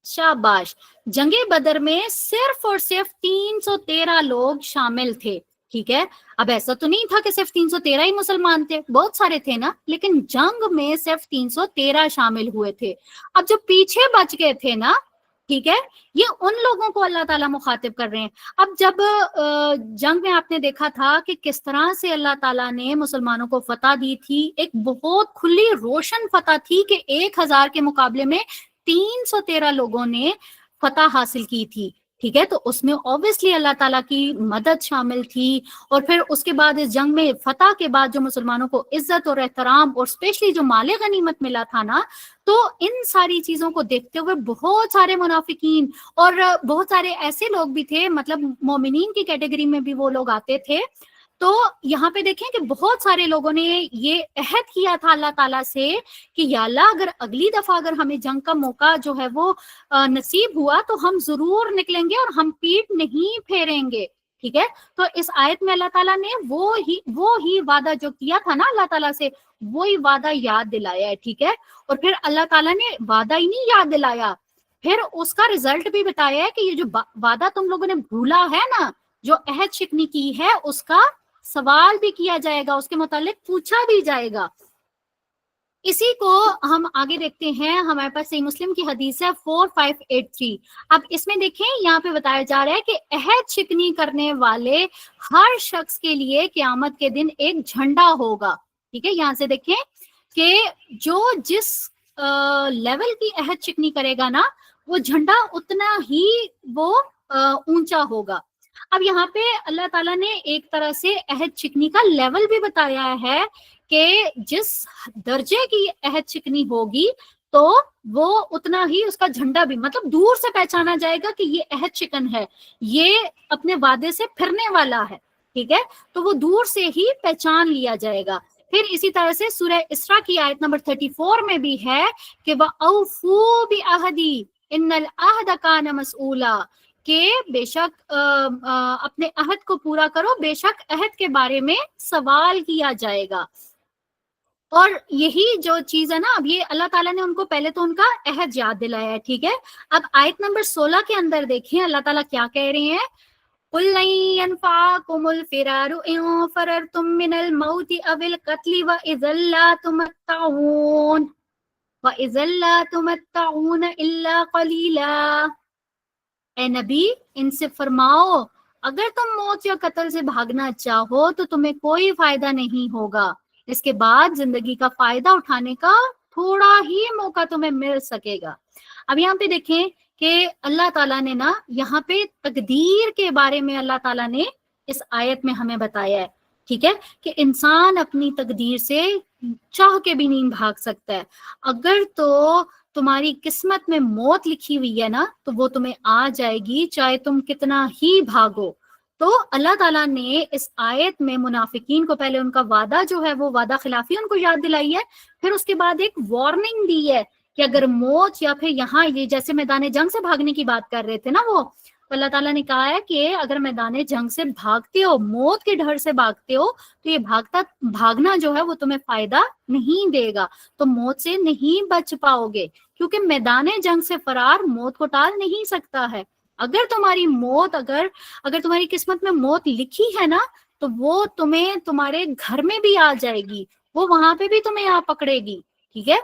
شاباش. جنگ بدر میں صرف اور صرف 313 لوگ شامل تھے. ٹھیک ہے، اب ایسا تو نہیں تھا کہ صرف 313 ہی مسلمان تھے، بہت سارے تھے نا، لیکن جنگ میں صرف 313 شامل ہوئے تھے. اب جو پیچھے بچ گئے تھے نا، ٹھیک ہے، یہ ان لوگوں کو اللہ تعالیٰ مخاطب کر رہے ہیں۔ اب جب جنگ میں آپ نے دیکھا تھا کہ کس طرح سے اللہ تعالیٰ نے مسلمانوں کو فتح دی تھی، ایک بہت کھلی روشن فتح تھی کہ 1000 کے مقابلے میں 313 لوگوں نے فتح حاصل کی تھی، ٹھیک ہے، تو اس میں اوبیسلی اللہ تعالیٰ کی مدد شامل تھی۔ اور پھر اس کے بعد اس جنگ میں فتح کے بعد جو مسلمانوں کو عزت اور احترام اور اسپیشلی جو مال غنیمت ملا تھا نا، تو ان ساری چیزوں کو دیکھتے ہوئے بہت سارے منافقین اور بہت سارے ایسے لوگ بھی تھے، مطلب مومنین کی کیٹیگری میں بھی وہ لوگ آتے تھے، تو یہاں پہ دیکھیں کہ بہت سارے لوگوں نے یہ عہد کیا تھا اللہ تعالیٰ سے کہ یا اللہ اگر اگلی دفعہ اگر ہمیں جنگ کا موقع جو ہے وہ نصیب ہوا تو ہم ضرور نکلیں گے اور ہم پیٹ نہیں پھیریں گے، ٹھیک ہے۔ تو اس آیت میں اللہ تعالیٰ نے وہ ہی وعدہ جو کیا تھا نا اللہ تعالیٰ سے، وہی وعدہ یاد دلایا ہے، ٹھیک ہے۔ اور پھر اللہ تعالیٰ نے وعدہ ہی نہیں یاد دلایا، پھر اس کا رزلٹ بھی بتایا ہے کہ یہ جو وعدہ تم لوگوں نے بھولا ہے نا، جو عہد شکنی کی ہے، اس کا سوال بھی کیا جائے گا، اس کے متعلق پوچھا بھی جائے گا۔ اسی کو ہم آگے دیکھتے ہیں، ہمارے پاس صحیح مسلم کی حدیث ہے 4583۔ اب اس میں دیکھیں یہاں پہ بتایا جا رہا ہے کہ عہد شکنی کرنے والے ہر شخص کے لیے قیامت کے دن ایک جھنڈا ہوگا، ٹھیک ہے۔ یہاں سے دیکھیں کہ جو جس لیول کی عہد شکنی کرے گا نا، وہ جھنڈا اتنا ہی وہ اونچا ہوگا۔ اب یہاں پہ اللہ تعالیٰ نے ایک طرح سے عہد شکنی کا لیول بھی بتایا ہے کہ جس درجے کی عہد شکنی ہوگی تو وہ اتنا ہی اس کا جھنڈا بھی، مطلب دور سے پہچانا جائے گا کہ یہ عہد شکن ہے، یہ اپنے وعدے سے پھرنے والا ہے، ٹھیک ہے، تو وہ دور سے ہی پہچان لیا جائے گا۔ پھر اسی طرح سے سورہ اسراء کی آیت نمبر 34 میں بھی ہے کہ وَأَوْفُوا بِعَهْدِي إِنَّ الْعَهْدَ كَانَ مَسْئُولًا، کہ بے شک اپنے عہد کو پورا کرو، بے شک عہد کے بارے میں سوال کیا جائے گا۔ اور یہی جو چیز ہے نا، اب یہ اللہ تعالیٰ نے ان کو پہلے تو ان کا عہد یاد دلایا ہے، ٹھیک ہے۔ اب آیت نمبر 16 کے اندر دیکھیں اللہ تعالیٰ کیا کہہ رہے ہیں، قُلْ لَن يَنْفَعَكُمُ الْفِرَارُ إِن فَرَرْتُم مِّنَ الْمَوْتِ أَوِ الْقَتْلِ وَإِذًا لَّا تُمَتَّعُونَ إِلَّا قَلِيلًا۔ اے نبی ان سے فرماؤ اگر تم موت یا قتل سے بھاگنا چاہو تو تمہیں کوئی فائدہ نہیں ہوگا، اس کے بعد زندگی کا فائدہ اٹھانے کا تھوڑا ہی موقع تمہیں مل سکے گا۔ اب یہاں پہ دیکھیں کہ اللہ تعالیٰ نے نا یہاں پہ تقدیر کے بارے میں اللہ تعالیٰ نے اس آیت میں ہمیں بتایا ہے، ٹھیک ہے، کہ انسان اپنی تقدیر سے چاہ کے بھی نہیں بھاگ سکتا ہے۔ اگر تو تمہاری قسمت میں موت لکھی ہوئی ہے نا تو وہ تمہیں آ جائے گی، چاہے تم کتنا ہی بھاگو۔ تو اللہ تعالیٰ نے اس آیت میں منافقین کو پہلے ان کا وعدہ جو ہے وہ وعدہ خلافی ان کو یاد دلائی ہے، پھر اس کے بعد ایک وارننگ دی ہے کہ اگر موت یا پھر یہاں یہ جیسے میدان جنگ سے بھاگنے کی بات کر رہے تھے نا وہ، تو اللہ تعالیٰ نے کہا ہے کہ اگر میدان جنگ سے بھاگتے ہو، موت کے ڈر سے بھاگتے ہو، تو یہ بھاگنا جو ہے وہ تمہیں فائدہ نہیں دے گا، تو موت سے نہیں بچ پاؤ گے، کیونکہ میدان جنگ سے فرار موت کو ٹال نہیں سکتا ہے۔ اگر تمہاری موت اگر تمہاری قسمت میں موت لکھی ہے نا تو وہ تمہیں تمہارے گھر میں بھی آ جائے گی، وہ وہاں پہ بھی تمہیں آ پکڑے گی، ٹھیک ہے۔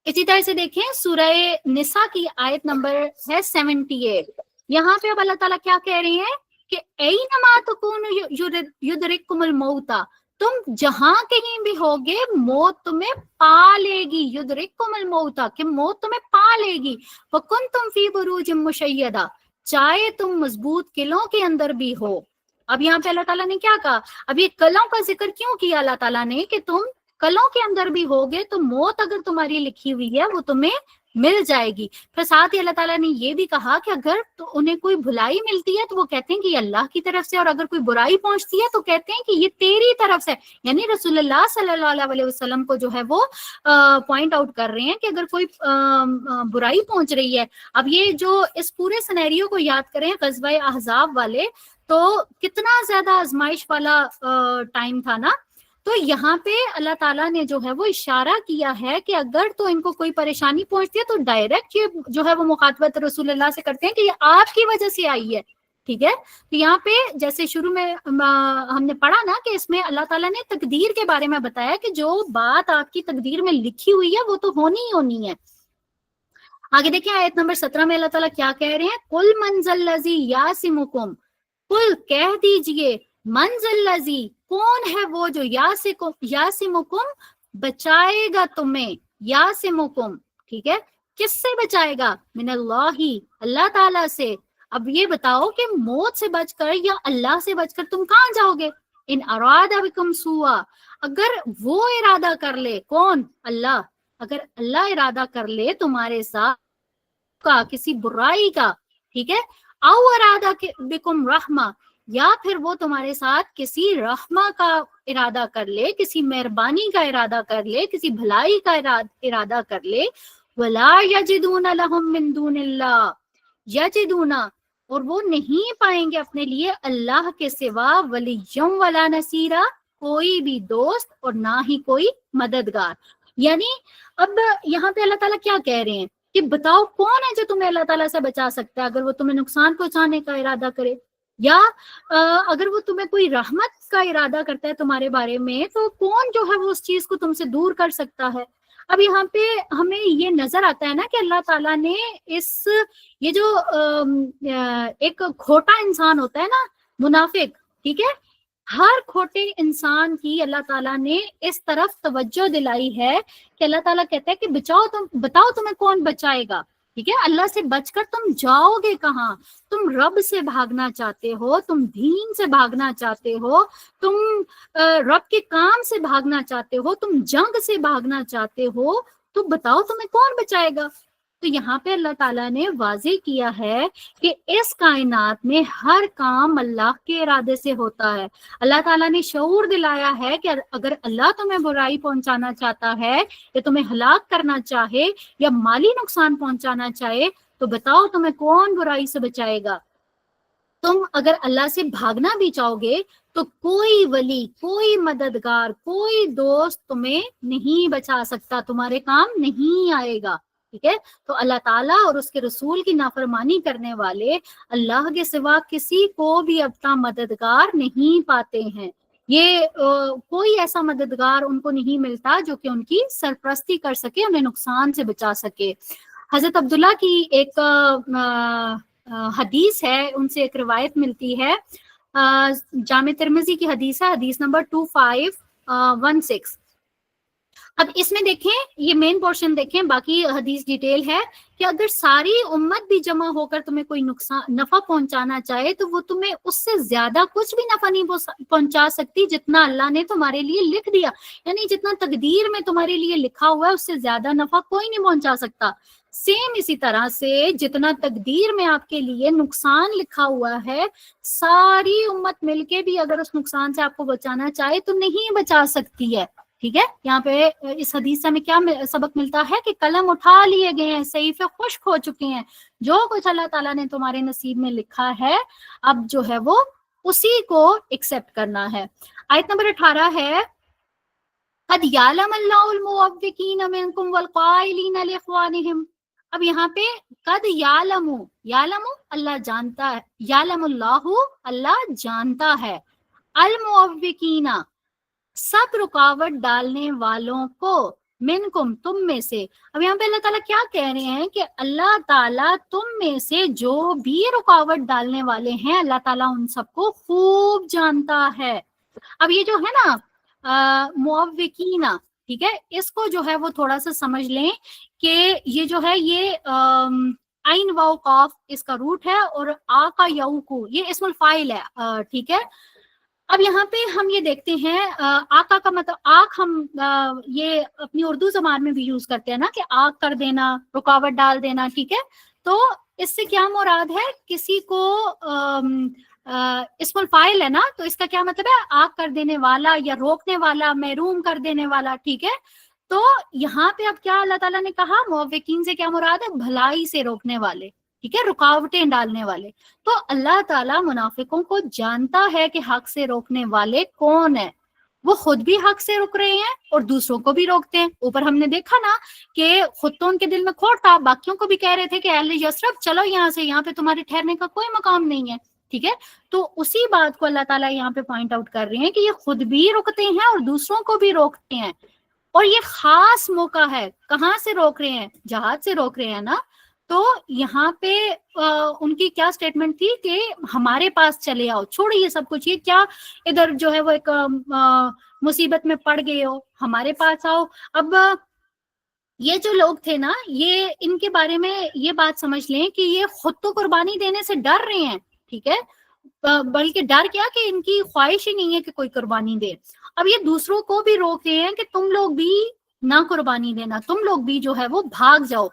اسی طرح سے دیکھیں سورہ نساء کی آیت نمبر ہے 78، یہاں پہ اب اللہ تعالیٰ کیا کہہ رہے ہیں کہ اینما تکونوا یدرککم الموت، تم جہاں کہیں بھی ہوگے موت تمہیں پا لے گی، یدرککم الموت کہ موت تمہیں پا لے گی، وکنتم فی بروج مشیدہ، چاہے تم مضبوط قلعوں کے اندر بھی ہو۔ اب یہاں پہ اللہ تعالیٰ نے کیا کہا، اب یہ قلعوں کا ذکر کیوں کیا اللہ تعالیٰ نے کہ تم قلعوں کے اندر بھی ہوگے تو موت اگر تمہاری لکھی ہوئی ہے وہ تمہیں مل جائے گی۔ پھر ساتھ ہی اللہ تعالیٰ نے یہ بھی کہا کہ اگر تو انہیں کوئی بھلائی ملتی ہے تو وہ کہتے ہیں کہ یہ اللہ کی طرف سے، اور اگر کوئی برائی پہنچتی ہے تو کہتے ہیں کہ یہ تیری طرف سے، یعنی رسول اللہ صلی اللہ علیہ وسلم کو جو ہے وہ پوائنٹ آؤٹ کر رہے ہیں کہ اگر کوئی برائی پہنچ رہی ہے۔ اب یہ جو اس پورے سینیریو کو یاد کریں غزوہ احزاب والے، تو کتنا زیادہ آزمائش والا ٹائم تھا نا، تو یہاں پہ اللہ تعالیٰ نے جو ہے وہ اشارہ کیا ہے کہ اگر تو ان کو کوئی پریشانی پہنچتی ہے تو ڈائریکٹ یہ جو ہے وہ مخاطبت رسول اللہ سے کرتے ہیں کہ یہ آپ کی وجہ سے آئی ہے، ٹھیک ہے۔ تو یہاں پہ جیسے شروع میں ہم نے پڑھا نا کہ اس میں اللہ تعالیٰ نے تقدیر کے بارے میں بتایا کہ جو بات آپ کی تقدیر میں لکھی ہوئی ہے وہ تو ہونی ہی ہونی ہے۔ آگے دیکھیں آیت نمبر 17 میں اللہ تعالیٰ کیا کہہ رہے ہیں، قل من ذا الذی یعصمکم، قل کہہ دیجئے، من ذا الذی کون ہے وہ جو یعصمکم بچائے گا تمہیں، یعصمکم ٹھیک ہے، کس سے بچائے گا، من اللہ اللہ تعالیٰ سے۔ اب یہ بتاؤ کہ موت سے بچ کر یا اللہ سے بچ کر تم کہاں جاؤ گے، ان اراد بکم سوءا، اگر وہ ارادہ کر لے، کون، اللہ، اگر اللہ ارادہ کر لے تمہارے ساتھ کا کسی برائی کا، ٹھیک ہے، او ارادہ بکم رحمہ، یا پھر وہ تمہارے ساتھ کسی رحمہ کا ارادہ کر لے، کسی مہربانی کا ارادہ کر لے، کسی بھلائی کا ارادہ کر لے، ولا یجدون لہم من دون اللہ، یجدون، اور وہ نہیں پائیں گے اپنے لیے اللہ کے سوا، ولییم ولا نصیرا، کوئی بھی دوست اور نہ ہی کوئی مددگار۔ یعنی اب یہاں پہ اللہ تعالیٰ کیا کہہ رہے ہیں کہ بتاؤ کون ہے جو تمہیں اللہ تعالیٰ سے بچا سکتا ہے اگر وہ تمہیں نقصان پہنچانے کا ارادہ کرے، یا اگر وہ تمہیں کوئی رحمت کا ارادہ کرتا ہے تمہارے بارے میں تو کون جو ہے وہ اس چیز کو تم سے دور کر سکتا ہے۔ اب یہاں پہ ہمیں یہ نظر آتا ہے نا کہ اللہ تعالیٰ نے یہ جو ایک کھوٹا انسان ہوتا ہے نا، منافق، ٹھیک ہے، ہر کھوٹے انسان کی اللہ تعالیٰ نے اس طرف توجہ دلائی ہے کہ اللہ تعالیٰ کہتا ہے کہ بتاؤ تمہیں کون بچائے گا، ٹھیک ہے، اللہ سے بچ کر تم جاؤ گے کہاں، تم رب سے بھاگنا چاہتے ہو، تم دین سے بھاگنا چاہتے ہو، تم رب کے کام سے بھاگنا چاہتے ہو، تم جنگ سے بھاگنا چاہتے ہو، تو بتاؤ تمہیں کون بچائے گا۔ تو یہاں پہ اللہ تعالیٰ نے واضح کیا ہے کہ اس کائنات میں ہر کام اللہ کے ارادے سے ہوتا ہے۔ اللہ تعالیٰ نے شعور دلایا ہے کہ اگر اللہ تمہیں برائی پہنچانا چاہتا ہے یا تمہیں ہلاک کرنا چاہے یا مالی نقصان پہنچانا چاہے تو بتاؤ تمہیں کون برائی سے بچائے گا۔ تم اگر اللہ سے بھاگنا بھی چاہو گے تو کوئی ولی، کوئی مددگار، کوئی دوست تمہیں نہیں بچا سکتا، تمہارے کام نہیں آئے گا، ٹھیک ہے۔ تو اللہ تعالیٰ اور اس کے رسول کی نافرمانی کرنے والے اللہ کے سوا کسی کو بھی اپنا مددگار نہیں پاتے ہیں، یہ کوئی ایسا مددگار ان کو نہیں ملتا جو کہ ان کی سرپرستی کر سکے، انہیں نقصان سے بچا سکے۔ حضرت عبداللہ کی ایک حدیث ہے، ان سے ایک روایت ملتی ہے، جامع ترمذی کی حدیث ہے، حدیث نمبر 2516۔ اب اس میں دیکھیں، یہ مین پورشن دیکھیں، باقی حدیث ڈیٹیل ہے کہ اگر ساری امت بھی جمع ہو کر تمہیں کوئی نفع پہنچانا چاہے تو وہ تمہیں اس سے زیادہ کچھ بھی نفع نہیں پہنچا سکتی جتنا اللہ نے تمہارے لیے لکھ دیا، یعنی جتنا تقدیر میں تمہارے لیے لکھا ہوا ہے اس سے زیادہ نفع کوئی نہیں پہنچا سکتا۔ سیم اسی طرح سے جتنا تقدیر میں آپ کے لیے نقصان لکھا ہوا ہے، ساری امت مل کے بھی اگر اس نقصان سے آپ کو بچانا چاہے تو نہیں بچا سکتی ہے، ٹھیک ہے۔ یہاں پہ اس حدیث سے ہمیں کیا سبق ملتا ہے کہ قلم اٹھا لیے گئے ہیں، صحیفے خشک ہو چکے ہیں، جو کچھ اللہ تعالیٰ نے تمہارے نصیب میں لکھا ہے اب جو ہے وہ اسی کو ایکسپٹ کرنا ہے۔ آیت نمبر 18 ہے، قد یعلم اللہ المعوقین منکم والقائلین لاخوانہم۔ اب یہاں پہ قد یعلم اللہ جانتا ہے، یعلم اللہ اللہ جانتا ہے، المعوقین سب رکاوٹ ڈالنے والوں کو، منکم تم میں سے۔ اب یہاں پہ اللہ تعالیٰ کیا کہہ رہے ہیں کہ اللہ تعالیٰ تم میں سے جو بھی رکاوٹ ڈالنے والے ہیں اللہ تعالیٰ ان سب کو خوب جانتا ہے۔ اب یہ جو ہے نا معوقین، ٹھیک ہے، اس کو جو ہے وہ تھوڑا سا سمجھ لیں کہ یہ جو ہے یہ عین واو قاف اس کا روٹ ہے اور آ کا یاؤ کو یہ اسم الفاعل ہے، ٹھیک ہے۔ اب یہاں پہ ہم یہ دیکھتے ہیں آقا کا مطلب آنکھ، ہم یہ اپنی اردو زبان میں بھی یوز کرتے ہیں نا کہ آنکھ کر دینا، رکاوٹ ڈال دینا، ٹھیک ہے۔ تو اس سے کیا مراد ہے، کسی کو اسم الفاعل ہے نا تو اس کا کیا مطلب ہے، آنکھ کر دینے والا یا روکنے والا، محروم کر دینے والا، ٹھیک ہے۔ تو یہاں پہ اب کیا اللہ تعالیٰ نے کہا، موفقین سے کیا مراد ہے، بھلائی سے روکنے والے، ٹھیک ہے، رکاوٹیں ڈالنے والے۔ تو اللہ تعالیٰ منافقوں کو جانتا ہے کہ حق سے روکنے والے کون ہیں، وہ خود بھی حق سے رک رہے ہیں اور دوسروں کو بھی روکتے ہیں۔ اوپر ہم نے دیکھا نا کہ خود تو ان کے دل میں کھوٹ تھا، باقیوں کو بھی کہہ رہے تھے کہ اہل یثرب چلو یہاں سے، یہاں پہ تمہارے ٹھہرنے کا کوئی مقام نہیں ہے، ٹھیک ہے۔ تو اسی بات کو اللہ تعالیٰ یہاں پہ پوائنٹ آؤٹ کر رہے ہیں کہ یہ خود بھی رکتے ہیں اور دوسروں کو بھی روکتے ہیں، اور یہ خاص موقع ہے۔ کہاں سے روک رہے ہیں، جہاد سے روک رہے ہیں نا، تو یہاں پہ ان کی کیا اسٹیٹمنٹ تھی کہ ہمارے پاس چلے آؤ، چھوڑیے سب کچھ، یہ کیا ادھر جو ہے وہ ایک مصیبت میں پڑ گئے ہو، ہمارے پاس آؤ۔ اب یہ جو لوگ تھے نا، یہ ان کے بارے میں یہ بات سمجھ لیں کہ یہ خود تو قربانی دینے سے ڈر رہے ہیں، ٹھیک ہے، بلکہ ڈر کیا کہ ان کی خواہش ہی نہیں ہے کہ کوئی قربانی دے۔ اب یہ دوسروں کو بھی روک رہے ہیں کہ تم لوگ بھی نہ قربانی دینا، تم لوگ بھی جو ہے وہ بھاگ جاؤ،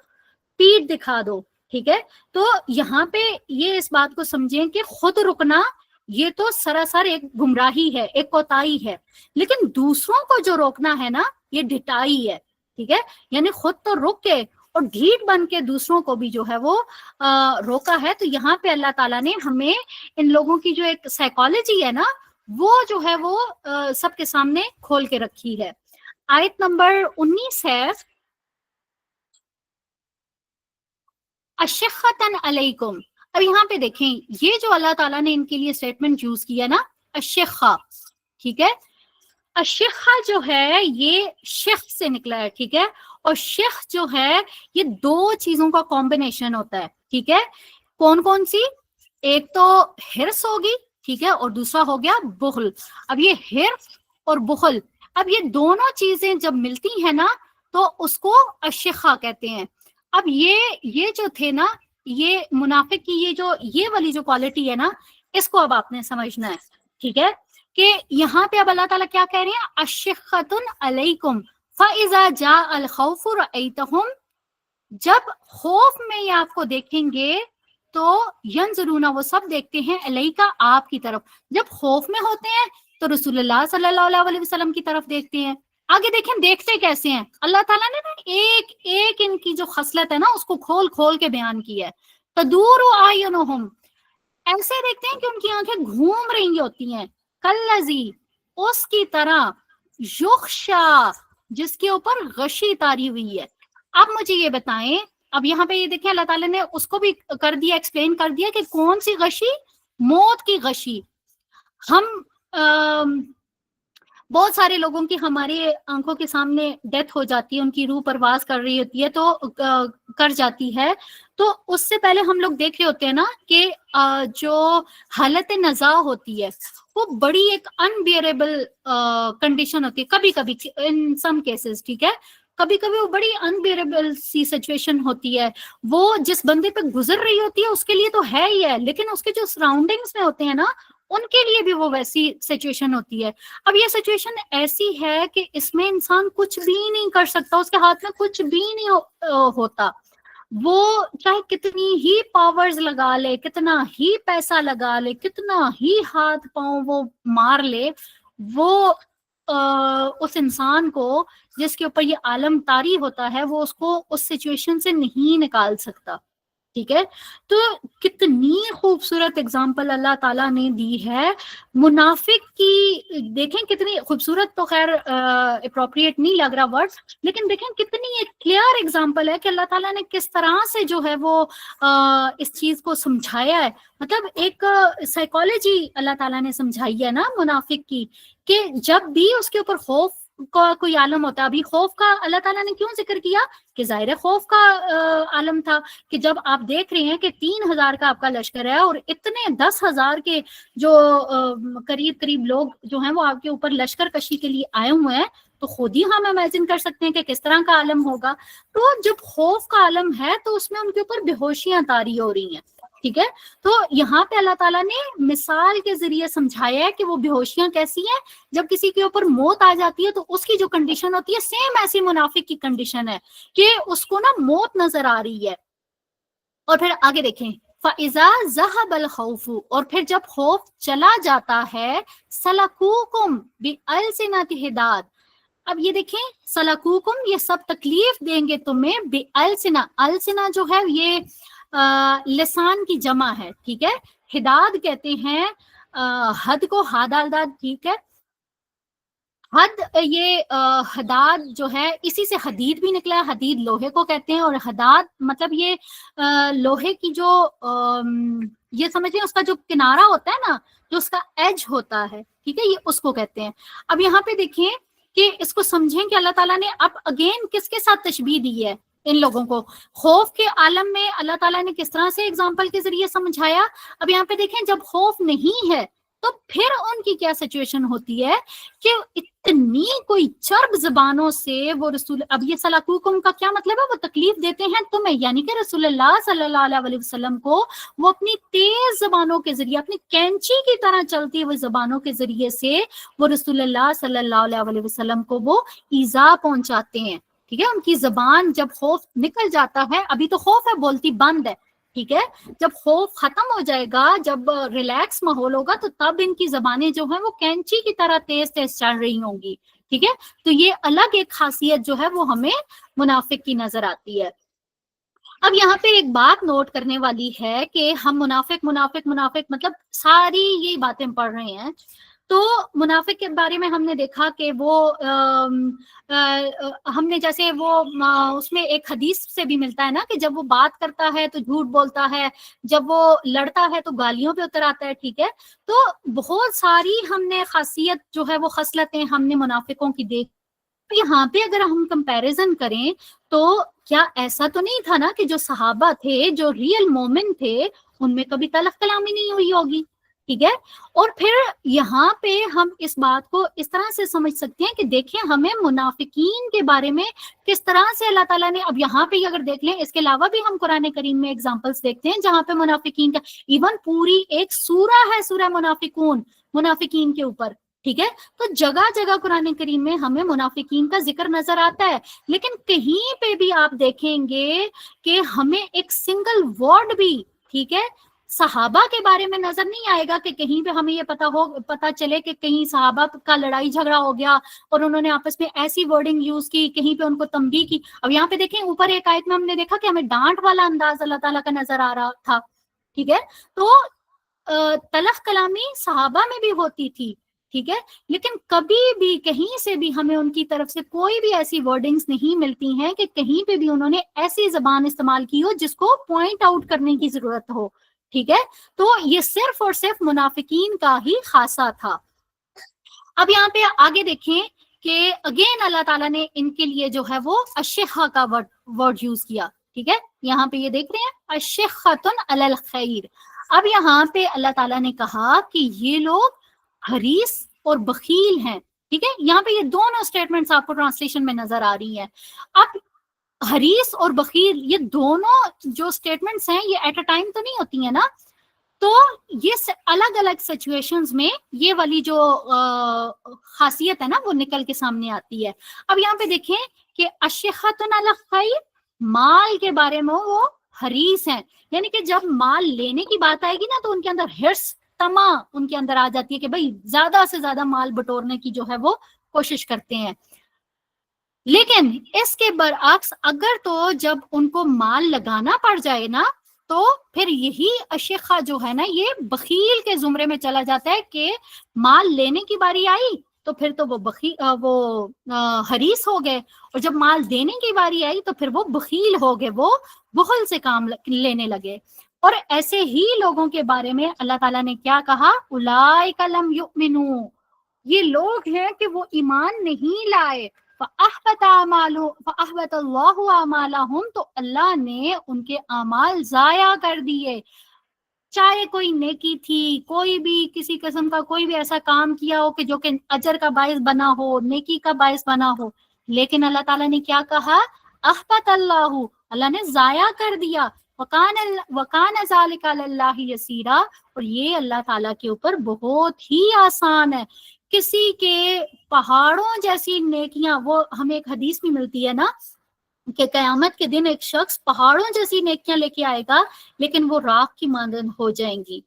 پیٹ دکھا دو، ٹھیک ہے۔ تو یہاں پہ یہ اس بات کو سمجھیں کہ خود رکنا یہ تو سراسر ایک گمراہی ہے، ایک کوتاہی ہے، لیکن دوسروں کو جو روکنا ہے نا، یہ ڈھٹائی ہے، ٹھیک ہے۔ یعنی خود تو رک کے اور ڈھیٹ بن کے دوسروں کو بھی جو ہے وہ روکا ہے۔ تو یہاں پہ اللہ تعالیٰ نے ہمیں ان لوگوں کی جو ایک سائیکالوجی ہے نا، وہ جو ہے وہ سب کے سامنے کھول کے رکھی ہے۔ آیت نمبر 19 ہے، اشقۃ علیکم۔ اب یہاں پہ دیکھیں، یہ جو اللہ تعالیٰ نے ان کے لیے اسٹیٹمنٹ یوز کیا نا، اشقہ، ٹھیک ہے، اشقہ جو ہے یہ شیخ سے نکلا ہے، ٹھیک ہے، اور شیخ جو ہے یہ دو چیزوں کا کمبینیشن ہوتا ہے، ٹھیک ہے۔ کون کون سی؟ ایک تو ہرس ہوگی، ٹھیک ہے، اور دوسرا ہو گیا بخل۔ اب یہ ہرس اور بخل، اب یہ دونوں چیزیں جب ملتی ہیں نا تو اس کو اشقہ کہتے ہیں۔ اب یہ جو تھے نا، یہ منافق کی یہ والی جو کوالٹی ہے نا، اس کو اب آپ نے سمجھنا ہے، ٹھیک ہے، کہ یہاں پہ اب اللہ تعالیٰ کیا کہہ رہے ہیں، اشقۃ علیکم فَإِذَا جَاءَ الْخَوْفُ رَأَيْتَهُمْ، جب خوف میں یہ آپ کو دیکھیں گے تو ینظرون، وہ سب دیکھتے ہیں، علیکا، آپ کی طرف۔ جب خوف میں ہوتے ہیں تو رسول اللہ صلی اللہ علیہ وسلم کی طرف دیکھتے ہیں۔ آگے دیکھیں دیکھتے کیسے ہیں، اللہ تعالیٰ نے نا ایک ایک ان کی جو خصلت ہے نا اس کو کھول کھول کے بیان کیا ہے۔ تدور اعینہم، ایسے دیکھتے ہیں کہ ان کی آنکھیں گھوم رہی ہوتی ہیں، کلذی، اس کی طرح، یخشا، جس کے اوپر غشی تاری ہوئی ہے۔ اب مجھے یہ بتائیں، اب یہاں پہ یہ دیکھیں اللہ تعالیٰ نے اس کو بھی کر دیا، ایکسپلین کر دیا کہ کون سی غشی، موت کی غشی۔ ہم بہت سارے لوگوں کی ہماری آنکھوں کے سامنے ڈیتھ ہو جاتی ہے، ان کی روح پرواز کر رہی ہوتی ہے، تو کر جاتی ہے، تو اس سے پہلے ہم لوگ دیکھ رہے ہوتے ہیں نا کہ جو حالت نزاع ہوتی ہے وہ بڑی ایک انبیئریبل کنڈیشن ہوتی ہے، کبھی کبھی ان سم کیسز، ٹھیک ہے، کبھی کبھی وہ بڑی انبیئریبل سی سچویشن ہوتی ہے، وہ جس بندے پہ گزر رہی ہوتی ہے اس کے لیے تو ہے ہی ہے، لیکن اس کے جو سراؤنڈنگس میں ہوتے ہیں نا ان کے لیے بھی وہ ویسی سچویشن ہوتی ہے۔ اب یہ سچویشن ایسی ہے کہ اس میں انسان کچھ بھی نہیں کر سکتا، اس کے ہاتھ میں کچھ بھی نہیں ہوتا، وہ چاہے کتنی ہی پاورز لگا لے، کتنا ہی پیسہ لگا لے، کتنا ہی ہاتھ پاؤں وہ مار لے، وہ اس انسان کو جس کے اوپر یہ عالم طاری ہوتا ہے، وہ اس کو اس سچویشن سے نہیں نکال سکتا، ٹھیک ہے۔ تو کتنی خوبصورت اگزامپل اللہ تعالیٰ نے دی ہے منافق کی، دیکھیں کتنی خوبصورت، تو خیر اپروپریٹ نہیں لگ رہا ورڈ، لیکن دیکھیں کتنی ایک کلیئر اگزامپل ہے کہ اللہ تعالیٰ نے کس طرح سے جو ہے وہ اس چیز کو سمجھایا ہے۔ مطلب ایک سائیکالوجی اللہ تعالیٰ نے سمجھائی ہے نا منافق کی، کہ جب بھی اس کے اوپر خوف کا کوئی عالم ہوتا ہے، ابھی خوف کا اللہ تعالیٰ نے کیوں ذکر کیا کہ ظاہر خوف کا عالم تھا، کہ جب آپ دیکھ رہے ہیں کہ 3000 کا آپ کا لشکر ہے اور اتنے 10,000 کے جو قریب لوگ جو ہیں وہ آپ کے اوپر لشکر کشی کے لیے آئے ہوئے ہیں، تو خود ہی ہم امیجن کر سکتے ہیں کہ کس طرح کا عالم ہوگا۔ تو جب خوف کا عالم ہے تو اس میں ان کے اوپر بے ہوشیاں طاری ہو رہی ہیں، ٹھیک ہے۔ تو یہاں پہ اللہ تعالیٰ نے مثال کے ذریعے سمجھایا ہے کہ وہ بے ہوشیاں کیسی ہیں، جب کسی کے اوپر موت آ جاتی ہے تو اس کی جو کنڈیشن ہوتی ہے سیم ایسی منافق کی کنڈیشن ہے کہ اس کو نا موت نظر آ رہی ہے۔ اور پھر آگے دیکھیں، فَإِذَا ذَهَبَ الْخَوْفُ، اور پھر جب خوف چلا جاتا ہے، سَلَكُوكُمْ بِأَلْسِنَةِ حِدَادٍ، اب یہ دیکھیں سَلَكُوكُمْ، یہ سب تکلیف دیں گے تمہیں، بِأَلْسِنَةٍ، السنہ جو ہے یہ لسان کی جمع ہے، ٹھیک ہے، حداد کہتے ہیں حد کو، حداد، ٹھیک ہے، حد، یہ حداد جو ہے اسی سے حدید بھی نکلا ہے، حدید لوہے کو کہتے ہیں، اور حداد مطلب یہ لوہے کی جو یہ سمجھیں اس کا جو کنارہ ہوتا ہے نا، جو اس کا ایج ہوتا ہے، ٹھیک ہے، یہ اس کو کہتے ہیں۔ اب یہاں پہ دیکھیں کہ اس کو سمجھیں کہ اللہ تعالیٰ نے اب اگین کس کے ساتھ تشبیہ دی ہے، ان لوگوں کو خوف کے عالم میں اللہ تعالیٰ نے کس طرح سے اگزامپل کے ذریعے سمجھایا. اب یہاں پہ دیکھیں جب خوف نہیں ہے تو پھر ان کی کیا سچویشن ہوتی ہے کہ اتنی کوئی چرب زبانوں سے وہ رسول، اب یہ سلاکوکم کا کیا مطلب ہے، وہ تکلیف دیتے ہیں تمہیں، یعنی کہ رسول اللہ صلی اللہ علیہ وسلم کو وہ اپنی تیز زبانوں کے ذریعے، اپنی کینچی کی طرح چلتی ہوئی زبانوں کے ذریعے سے وہ رسول اللہ صلی اللہ علیہ وسلم کو وہ ایذا پہنچاتے ہیں. ٹھیک ہے، ان کی زبان جب خوف نکل جاتا ہے، ابھی تو خوف ہے بولتی بند ہے، ٹھیک ہے، جب خوف ختم ہو جائے گا، جب ریلیکس ماحول ہوگا تو تب ان کی زبانیں جو ہیں وہ کینچی کی طرح تیز تیز چل رہی ہوں گی. ٹھیک ہے، تو یہ الگ ایک خاصیت جو ہے وہ ہمیں منافق کی نظر آتی ہے. اب یہاں پہ ایک بات نوٹ کرنے والی ہے کہ ہم منافق منافق منافق مطلب ساری یہ باتیں پڑھ رہے ہیں، تو منافق کے بارے میں ہم نے دیکھا کہ وہ ہم نے جیسے وہ اس میں ایک حدیث سے بھی ملتا ہے نا کہ جب وہ بات کرتا ہے تو جھوٹ بولتا ہے، جب وہ لڑتا ہے تو گالیوں پہ اتر آتا ہے. ٹھیک ہے، تو بہت ساری ہم نے خاصیت جو ہے وہ خصلتیں ہم نے منافقوں کی دیکھ. یہاں پہ اگر ہم کمپیریزن کریں تو کیا ایسا تو نہیں تھا نا کہ جو صحابہ تھے، جو ریئل مومن تھے، ان میں کبھی تلخ کلامی نہیں ہوئی ہوگی. ٹھیک ہے، اور پھر یہاں پہ ہم اس بات کو اس طرح سے سمجھ سکتے ہیں کہ دیکھیں ہمیں منافقین کے بارے میں کس طرح سے اللہ تعالیٰ نے، اب یہاں پہ اگر دیکھ لیں، اس کے علاوہ بھی ہم قرآن کریم میں ایگزامپلس دیکھتے ہیں جہاں پہ منافقین کا ایون پوری ایک سورہ ہے، سورہ منافقون، منافقین کے اوپر. ٹھیک ہے، تو جگہ جگہ قرآن کریم میں ہمیں منافقین کا ذکر نظر آتا ہے، لیکن کہیں پہ بھی آپ دیکھیں گے کہ ہمیں ایک سنگل ورڈ بھی، ٹھیک ہے، صحابہ کے بارے میں نظر نہیں آئے گا کہ کہیں پہ ہمیں یہ پتا چلے کہ کہیں صحابہ کا لڑائی جھگڑا ہو گیا اور انہوں نے آپس میں ایسی ورڈنگ یوز کی، کہیں پہ ان کو تنبیہ کی. اب یہاں پہ دیکھیں اوپر ایک آیت میں ہم نے دیکھا کہ ہمیں ڈانٹ والا انداز اللہ تعالیٰ کا نظر آ رہا تھا. ٹھیک ہے، تو تلخ کلامی صحابہ میں بھی ہوتی تھی. ٹھیک ہے، لیکن کبھی بھی کہیں سے بھی ہمیں ان کی طرف سے کوئی بھی ایسی ورڈنگز نہیں ملتی ہیں کہ کہیں پہ بھی انہوں نے ایسی زبان استعمال کی ہو جس کو پوائنٹ آؤٹ کرنے کی ضرورت ہو. ٹھیک ہے، تو یہ صرف اور صرف منافقین کا ہی خاصہ تھا. اب یہاں پہ آگے دیکھیں کہ اگین اللہ تعالیٰ نے ان کے لیے جو ہے وہ اشخہ کا ورڈ یوز کیا. ٹھیک ہے، یہاں پہ یہ دیکھ رہے ہیں اشخۃن علی الخیر. اب یہاں پہ اللہ تعالیٰ نے کہا کہ یہ لوگ حریص اور بخیل ہیں. ٹھیک ہے، یہاں پہ یہ دونوں اسٹیٹمنٹس آپ کو ٹرانسلیشن میں نظر آ رہی ہیں. اب حریص اور بخیل یہ دونوں جو اسٹیٹمنٹس ہیں یہ ایٹ اے ٹائم تو نہیں ہوتی ہیں نا، تو یہ الگ الگ سچویشنز میں یہ والی جو خاصیت ہے نا وہ نکل کے سامنے آتی ہے. اب یہاں پہ دیکھیں کہ اشخۃ علی الخیر، مال کے بارے میں وہ حریص ہیں، یعنی کہ جب مال لینے کی بات آئے گی نا تو ان کے اندر حرص، تما ان کے اندر آ جاتی ہے کہ بھائی زیادہ سے زیادہ مال بٹورنے کی جو ہے وہ کوشش کرتے ہیں. لیکن اس کے برعکس اگر تو جب ان کو مال لگانا پڑ جائے نا تو پھر یہی اشخہ جو ہے نا یہ بخیل کے زمرے میں چلا جاتا ہے کہ مال لینے کی باری آئی تو پھر تو وہ حریص ہو گئے، اور جب مال دینے کی باری آئی تو پھر وہ بخیل ہو گئے، وہ بخل سے کام لینے لگے. اور ایسے ہی لوگوں کے بارے میں اللہ تعالیٰ نے کیا کہا، اولئک لم یؤمنوا، یہ لوگ ہیں کہ وہ ایمان نہیں لائے، فَأَحْبَطَ اللَّهُ أَعْمَالَهُمْ، تو اللہ نے ان کے اعمال ضائع کر دیے. چاہے کوئی نیکی تھی، کوئی بھی کسی قسم کا کوئی بھی ایسا کام کیا ہو کہ جو کہ اجر کا باعث بنا ہو، نیکی کا باعث بنا ہو، لیکن اللہ تعالیٰ نے کیا کہا، احبط اللہ، اللہ نے ضائع کر دیا. وَكَانَ ذَلِكَ عَلَى اللَّهِ يَسِيرًا، اور یہ اللہ تعالیٰ کے اوپر بہت ہی آسان ہے. کسی کے پہاڑوں جیسی نیکیاں، وہ ہمیں ایک حدیث بھی ملتی ہے نا کہ قیامت کے دن ایک شخص پہاڑوں جیسی نیکیاں لے کے آئے گا لیکن وہ راکھ کی مانند ہو جائیں گی.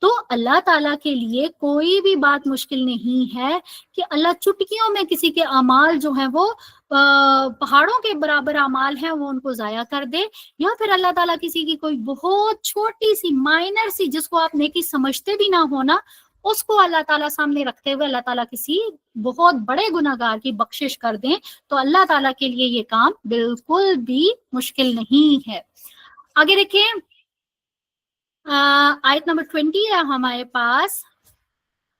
تو اللہ تعالیٰ کے لیے کوئی بھی بات مشکل نہیں ہے کہ اللہ چٹکیوں میں کسی کے اعمال جو ہیں وہ پہاڑوں کے برابر اعمال ہیں وہ ان کو ضائع کر دے، یا پھر اللہ تعالیٰ کسی کی کوئی بہت چھوٹی سی مائنر سی جس کو آپ نیکی سمجھتے بھی نہ ہونا، اس کو اللہ تعالیٰ سامنے رکھتے ہوئے اللہ تعالیٰ کسی بہت بڑے گناہگار کی بخشش کر دیں، تو اللہ تعالیٰ کے لیے یہ کام بالکل بھی مشکل نہیں ہے. آگے دیکھیں آیت نمبر 20 ہے ہمارے پاس.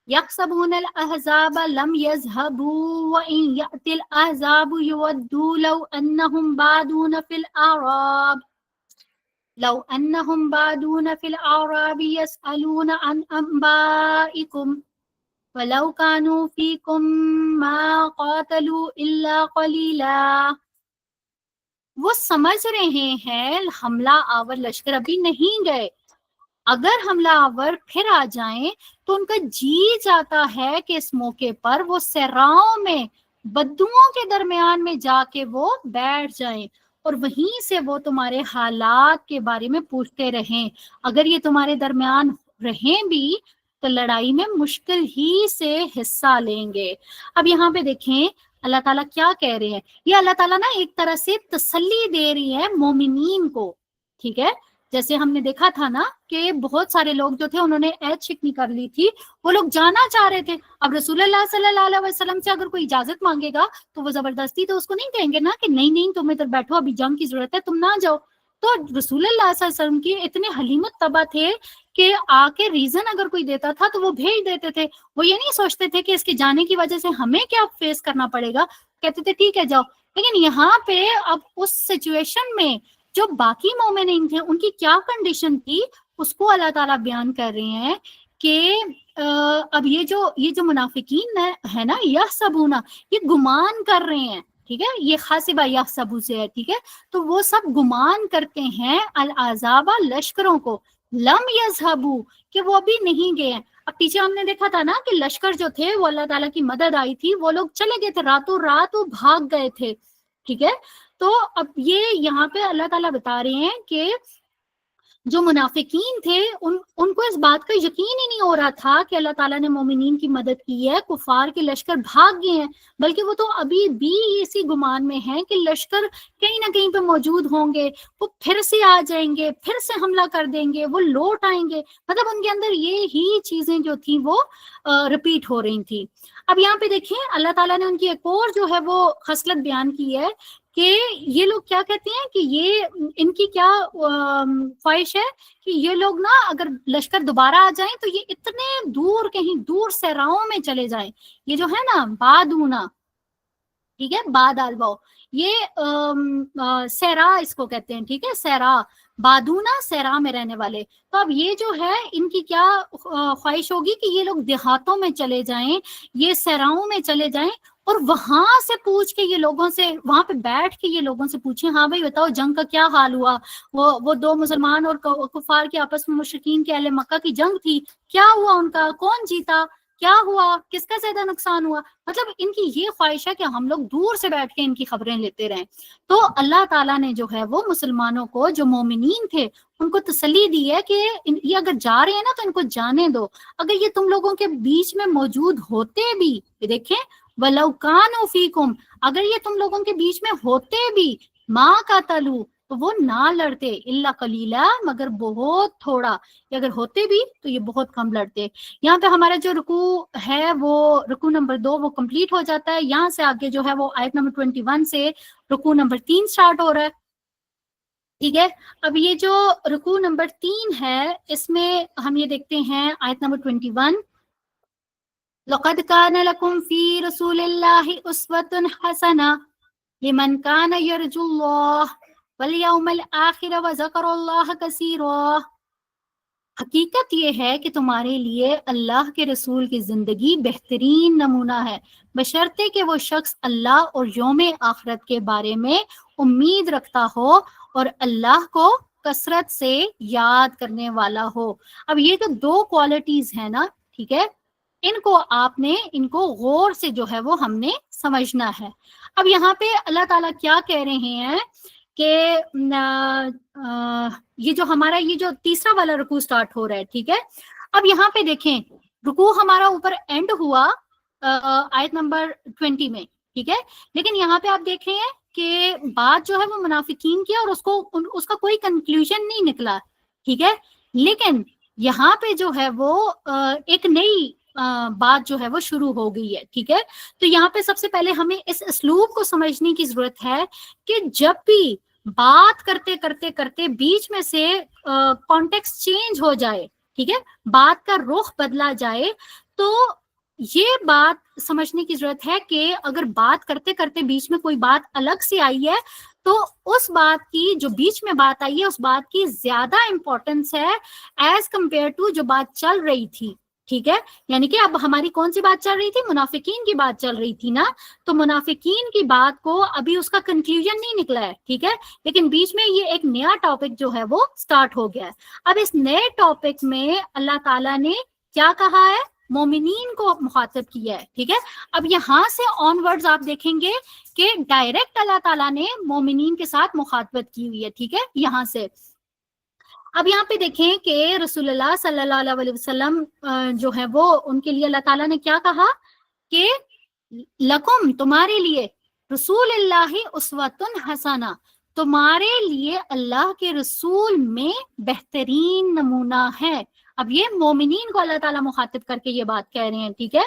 يحسبون الأحزاب لم يذهبوا وإن يأتي الأحزاب يودوا لو أنهم بادون في الأعراب يسألون عن أنبائكم ولو كانوا فيكم ما قاتلوا إلا قليلا. وہ سمجھ رہے ہیں حملہ آور لشکر ابھی نہیں گئے، اگر حملہ آور پھر آ جائیں تو ان کا جی چاہتا ہے کہ اس موقع پر وہ صحراؤں میں بدوؤں کے درمیان میں جا کے وہ بیٹھ جائیں اور وہیں سے وہ تمہارے حالات کے بارے میں پوچھتے رہیں. اگر یہ تمہارے درمیان رہیں بھی تو لڑائی میں مشکل ہی سے حصہ لیں گے. اب یہاں پہ دیکھیں اللہ تعالیٰ کیا کہہ رہے ہیں. یہ اللہ تعالیٰ نا ایک طرح سے تسلی دے رہی ہے مومنین کو. ٹھیک ہے، جیسے ہم نے دیکھا تھا نا کہ بہت سارے لوگ جو تھے انہوں نے عہد شکنی کر لی تھی، وہ لوگ جانا چاہ رہے تھے. اب رسول اللہ صلی اللہ علیہ وسلم سے اگر کوئی اجازت مانگے گا تو وہ زبردستی تو اس کو نہیں کہیں گے نا کہ نہیں نہیں تم ادھر بیٹھو، ابھی جنگ کی ضرورت ہے، تم نہ جاؤ. تو رسول اللہ صلی اللہ علیہ وسلم کی اتنے حلیم الطبع تھے کہ آ کے ریزن اگر کوئی دیتا تھا تو وہ بھیج دیتے تھے. وہ یہ نہیں سوچتے تھے کہ اس کے جانے کی وجہ سے ہمیں کیا فیس کرنا پڑے گا، کہتے تھے ٹھیک ہے جاؤ. لیکن یہاں پہ اب اس سچویشن میں جو باقی مومنین تھے ان کی کیا کنڈیشن تھی اس کو اللہ تعالیٰ بیان کر رہے ہیں کہ اب یہ جو منافقین ہے نا، یحسبونا، یہ گمان کر رہے ہیں. ٹھیک ہے، یہ خاصبہ یحسبو سے ہے. ٹھیک ہے، تو وہ سب گمان کرتے ہیں الاحزاب لشکروں کو، لم یذهبوا، کہ وہ ابھی نہیں گئے ہیں. اب پیچھے ہم نے دیکھا تھا نا کہ لشکر جو تھے وہ اللہ تعالیٰ کی مدد آئی تھی، وہ لوگ چلے گئے تھے راتوں رات، وہ بھاگ گئے تھے. ٹھیک ہے، تو اب یہ یہاں پہ اللہ تعالیٰ بتا رہے ہیں کہ جو منافقین تھے ان کو اس بات کا یقین ہی نہیں ہو رہا تھا کہ اللہ تعالیٰ نے مومنین کی مدد کی ہے، کفار کے لشکر بھاگ گئے ہیں، بلکہ وہ تو ابھی بھی اسی گمان میں ہیں کہ لشکر کہیں نہ کہیں پہ موجود ہوں گے، وہ پھر سے آ جائیں گے، پھر سے حملہ کر دیں گے، وہ لوٹ آئیں گے. مطلب ان کے اندر یہ ہی چیزیں جو تھیں وہ رپیٹ ہو رہی تھیں. اب یہاں پہ دیکھیں اللہ تعالیٰ نے ان کی ایک اور جو ہے وہ خصلت بیان کی ہے کہ یہ لوگ کیا کہتے ہیں کہ یہ ان کی کیا خواہش ہے کہ یہ لوگ نا اگر لشکر دوبارہ آ جائیں تو یہ اتنے دور، کہیں دور صحراؤں میں چلے جائیں. یہ جو ہے نا بادونا، ٹھیک ہے، باد الباؤ، یہ صحرا اس کو کہتے ہیں. ٹھیک ہے، صحرا، بادونا صحرا میں رہنے والے. تو اب یہ جو ہے ان کی کیا خواہش ہوگی کہ یہ لوگ دیہاتوں میں چلے جائیں، یہ صحراؤں میں چلے جائیں اور وہاں سے پوچھ کے یہ لوگوں سے، وہاں پہ بیٹھ کے یہ لوگوں سے پوچھیں ہاں بھائی بتاؤ جنگ کا کیا حال ہوا، وہ دو مسلمان اور کفار کے آپس میں مشرکین کے اہل مکہ کی جنگ تھی، کیا ہوا ان کا، کون جیتا، کیا ہوا، کس کا زیادہ نقصان ہوا. مطلب ان کی یہ خواہش ہے کہ ہم لوگ دور سے بیٹھ کے ان کی خبریں لیتے رہیں. تو اللہ تعالیٰ نے جو ہے وہ مسلمانوں کو، جو مومنین تھے ان کو تسلی دی ہے کہ یہ اگر جا رہے ہیں نا تو ان کو جانے دو. اگر یہ تم لوگوں کے بیچ میں موجود ہوتے بھی، دیکھیں وَلَوْ كَانُوا فِيكُمْ، اگر یہ تم لوگوں کے بیچ میں ہوتے بھی، مَا قَاتَلُوا، تو وہ نہ لڑتے، الا قلیلا، مگر بہت تھوڑا. یہ اگر ہوتے بھی تو یہ بہت کم لڑتے. یہاں پہ ہمارا جو رکوع ہے وہ رکوع نمبر 2 وہ کمپلیٹ ہو جاتا ہے. یہاں سے آگے جو ہے وہ آیت نمبر 21 سے رکوع نمبر 3 سٹارٹ ہو رہا ہے. ٹھیک ہے، اب یہ جو رکوع نمبر 3 ہے اس میں ہم یہ دیکھتے ہیں آیت نمبر 21، لَقَدْ كَانَ لَكُمْ فِي رَسُولِ اللَّهِ أُسْوَةٌ حَسَنَةٌ لِمَنْ كَانَ يَرْجُو اللَّهَ وَالْيَوْمَ الْآخِرَ وَذَكَرَ اللَّهَ كَثِيرًا. حقیقت یہ ہے کہ تمہارے لیے اللہ کے رسول کی زندگی بہترین نمونہ ہے، بشرطے کہ وہ شخص اللہ اور یوم آخرت کے بارے میں امید رکھتا ہو اور اللہ کو کثرت سے یاد کرنے والا ہو. اب یہ جو دو کوالٹیز ہیں نا، ٹھیک ہے، ان کو آپ نے ان کو غور سے جو ہے وہ ہم نے سمجھنا ہے. اب یہاں پہ اللہ تعالیٰ کیا کہہ رہے ہیں کہ یہ جو ہمارا یہ جو تیسرا والا رکوع سٹارٹ ہو رہا ہے، ٹھیک ہے، اب یہاں پہ دیکھیں رکوع ہمارا اوپر اینڈ ہوا آیت نمبر 20 میں، ٹھیک ہے، لیکن یہاں پہ آپ دیکھ رہے ہیں کہ بات جو ہے وہ منافقین کی اور اس کا کوئی کنکلوژن نہیں نکلا. ٹھیک ہے، لیکن یہاں پہ جو ہے وہ ایک نئی بات جو ہے وہ شروع ہو گئی ہے. ٹھیک ہے، تو یہاں پہ سب سے پہلے ہمیں اس اسلوب کو سمجھنے کی ضرورت ہے کہ جب بھی بات کرتے کرتے کرتے بیچ میں سے کانٹیکسٹ چینج ہو جائے، ٹھیک ہے، بات کا رخ بدلا جائے، تو یہ بات سمجھنے کی ضرورت ہے کہ اگر بات کرتے کرتے بیچ میں کوئی بات الگ سے آئی ہے تو اس بات کی جو بیچ میں بات آئی ہے اس بات کی زیادہ امپورٹنس ہے ایز کمپیئر ٹو جو بات چل رہی تھی. ٹھیک ہے, یعنی کہ اب ہماری کون سی بات چل رہی تھی؟ منافقین کی بات چل رہی تھی نا. تو منافقین کی بات کو ابھی اس کا کنکلوژن نہیں نکلا ہے, ٹھیک ہے, لیکن بیچ میں یہ ایک نیا ٹاپک جو ہے وہ سٹارٹ ہو گیا ہے. اب اس نئے ٹاپک میں اللہ تعالیٰ نے کیا کہا ہے؟ مومنین کو مخاطب کیا ہے. ٹھیک ہے, اب یہاں سے آن ورڈز آپ دیکھیں گے کہ ڈائریکٹ اللہ تعالیٰ نے مومنین کے ساتھ مخاطبت کی ہوئی ہے. ٹھیک ہے, یہاں سے اب یہاں پہ دیکھیں کہ رسول اللہ صلی اللہ علیہ وسلم جو ہے وہ ان کے لیے اللہ تعالیٰ نے کیا کہا کہ لکم تمہارے لیے رسول اللہ اسوۃ حسنہ, تمہارے لیے اللہ کے رسول میں بہترین نمونہ ہے. اب یہ مومنین کو اللہ تعالیٰ مخاطب کر کے یہ بات کہہ رہے ہیں. ٹھیک ہے,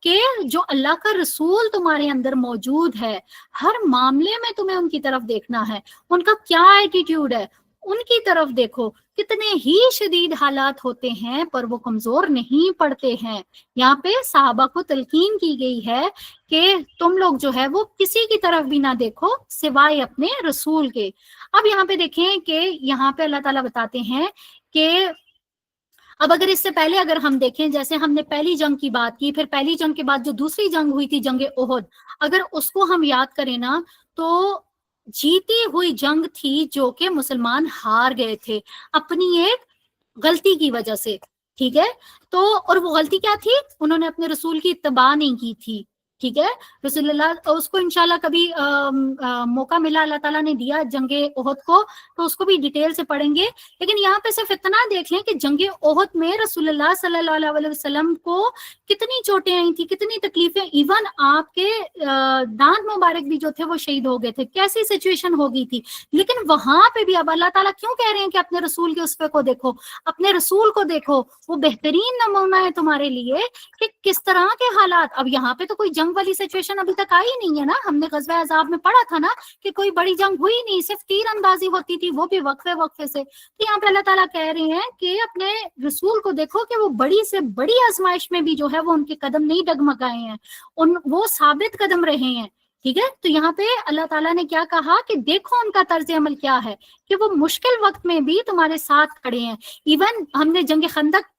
کہ جو اللہ کا رسول تمہارے اندر موجود ہے, ہر معاملے میں تمہیں ان کی طرف دیکھنا ہے. ان کا کیا ایٹیٹیوڈ ہے ان کی طرف دیکھو. کتنے ہی شدید حالات ہوتے ہیں پر وہ کمزور نہیں پڑتے ہیں. یہاں پہ صحابہ کو تلقین کی گئی ہے کہ تم لوگ جو ہے وہ کسی کی طرف بھی نہ دیکھو سوائے اپنے رسول کے. اب یہاں پہ دیکھیں کہ یہاں پہ اللہ تعالیٰ بتاتے ہیں کہ اب اگر اس سے پہلے اگر ہم دیکھیں, جیسے ہم نے پہلی جنگ کی بات کی, پھر پہلی جنگ کے بعد جو دوسری جنگ ہوئی تھی جنگ احد, اگر اس کو ہم یاد کریں نا تو جیتی ہوئی جنگ تھی جو کہ مسلمان ہار گئے تھے اپنی ایک غلطی کی وجہ سے. ٹھیک ہے, تو اور وہ غلطی کیا تھی؟ انہوں نے اپنے رسول کی اتباع نہیں کی تھی. ٹھیک ہے, رسول اللہ اس کو انشاءاللہ کبھی موقع ملا, اللہ تعالیٰ نے دیا جنگ احد کو, تو اس کو بھی ڈیٹیل سے پڑھیں گے. لیکن یہاں پہ صرف اتنا دیکھ لیں کہ جنگ احد میں رسول اللہ صلی اللہ علیہ وسلم کو کتنی چوٹیں آئی تھی, کتنی تکلیفیں, ایون آپ کے دانت مبارک بھی جو تھے وہ شہید ہو گئے تھے, کیسی سچویشن ہو گئی تھی. لیکن وہاں پہ بھی اب اللہ تعالیٰ کیوں کہہ رہے ہیں کہ اپنے رسول کے اس پہ کو دیکھو, اپنے رسول کو دیکھو, وہ بہترین نمونہ ہے تمہارے لیے کہ کس طرح کے حالات. اب یہاں پہ تو کوئی جنگ والی سچویشن ابھی تک آئی نہیں ہے نا, ہم نے غزوہ احزاب میں پڑھا تھا نا کہ کوئی بڑی جنگ ہوئی نہیں, صرف تیر اندازی ہوتی تھی, وہ بھی وقفے سے. تو یہاں پہ اللہ تعالیٰ کہہ رہے ہیں کہ اپنے رسول کو دیکھو کہ وہ بڑی سے بڑی آزمائش میں بھی جو ہے وہ ان کے قدم نہیں ڈگمگائے ہیں, وہ ثابت قدم رہے ہیں. ٹھیک ہے, تو یہاں پہ اللہ تعالیٰ نے کیا کہا کہ دیکھو ان کا طرز عمل کیا ہے کہ وہ مشکل وقت میں بھی تمہارے ساتھ کھڑے ہیں. ایون ہم نے جنگ خندق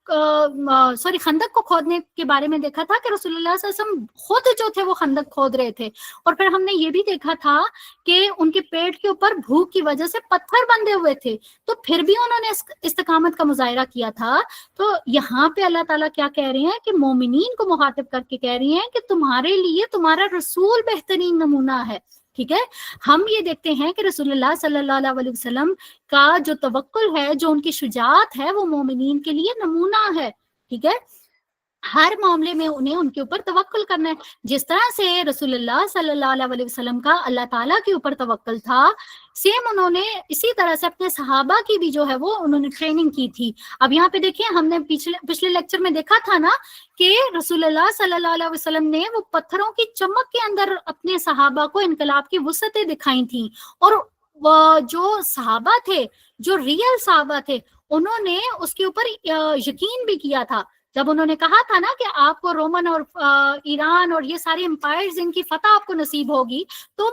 کو کھودنے کے بارے میں دیکھا تھا کہ رسول اللہ صلی اللہ علیہ وسلم خود جو تھے وہ خندق کھود رہے تھے, اور پھر ہم نے یہ بھی دیکھا تھا کہ ان کے پیٹ کے اوپر بھوک کی وجہ سے پتھر بندھے ہوئے تھے, تو پھر بھی انہوں نے استقامت کا مظاہرہ کیا تھا. تو یہاں پہ اللہ تعالیٰ کیا کہہ رہے ہیں کہ مومنین کو مخاطب کر کے کہہ رہی ہیں کہ تمہارے لیے تمہارا رسول بہترین نمونہ ہے. ٹھیک ہے, ہم یہ دیکھتے ہیں کہ رسول اللہ صلی اللہ علیہ وسلم کا جو توکل ہے, جو ان کی شجاعت ہے, وہ مومنین کے لیے نمونہ ہے. ٹھیک ہے, ہر معاملے میں انہیں ان کے اوپر توکل کرنا ہے. جس طرح سے رسول اللہ صلی اللہ علیہ وسلم کا اللہ تعالیٰ کے اوپر توکل تھا, سیم انہوں نے اسی طرح سے اپنے صحابہ کی بھی جو ہے وہ انہوں نے ٹریننگ کی تھی. اب یہاں پہ دیکھیں, ہم نے پچھلے لیکچر میں دیکھا تھا نا کہ رسول اللہ صلی اللہ علیہ وسلم نے وہ پتھروں کی چمک کے اندر اپنے صحابہ کو انقلاب کی وسعتیں دکھائی تھیں, اور جو صحابہ تھے, جو ریئل صحابہ تھے, انہوں نے اس کے اوپر یقین بھی کیا تھا. جب انہوں نے کہا تھا نا کہ آپ کو رومن اور ایران اور یہ سارے امپائرز ان کی فتح آپ کو نصیب ہوگی, تو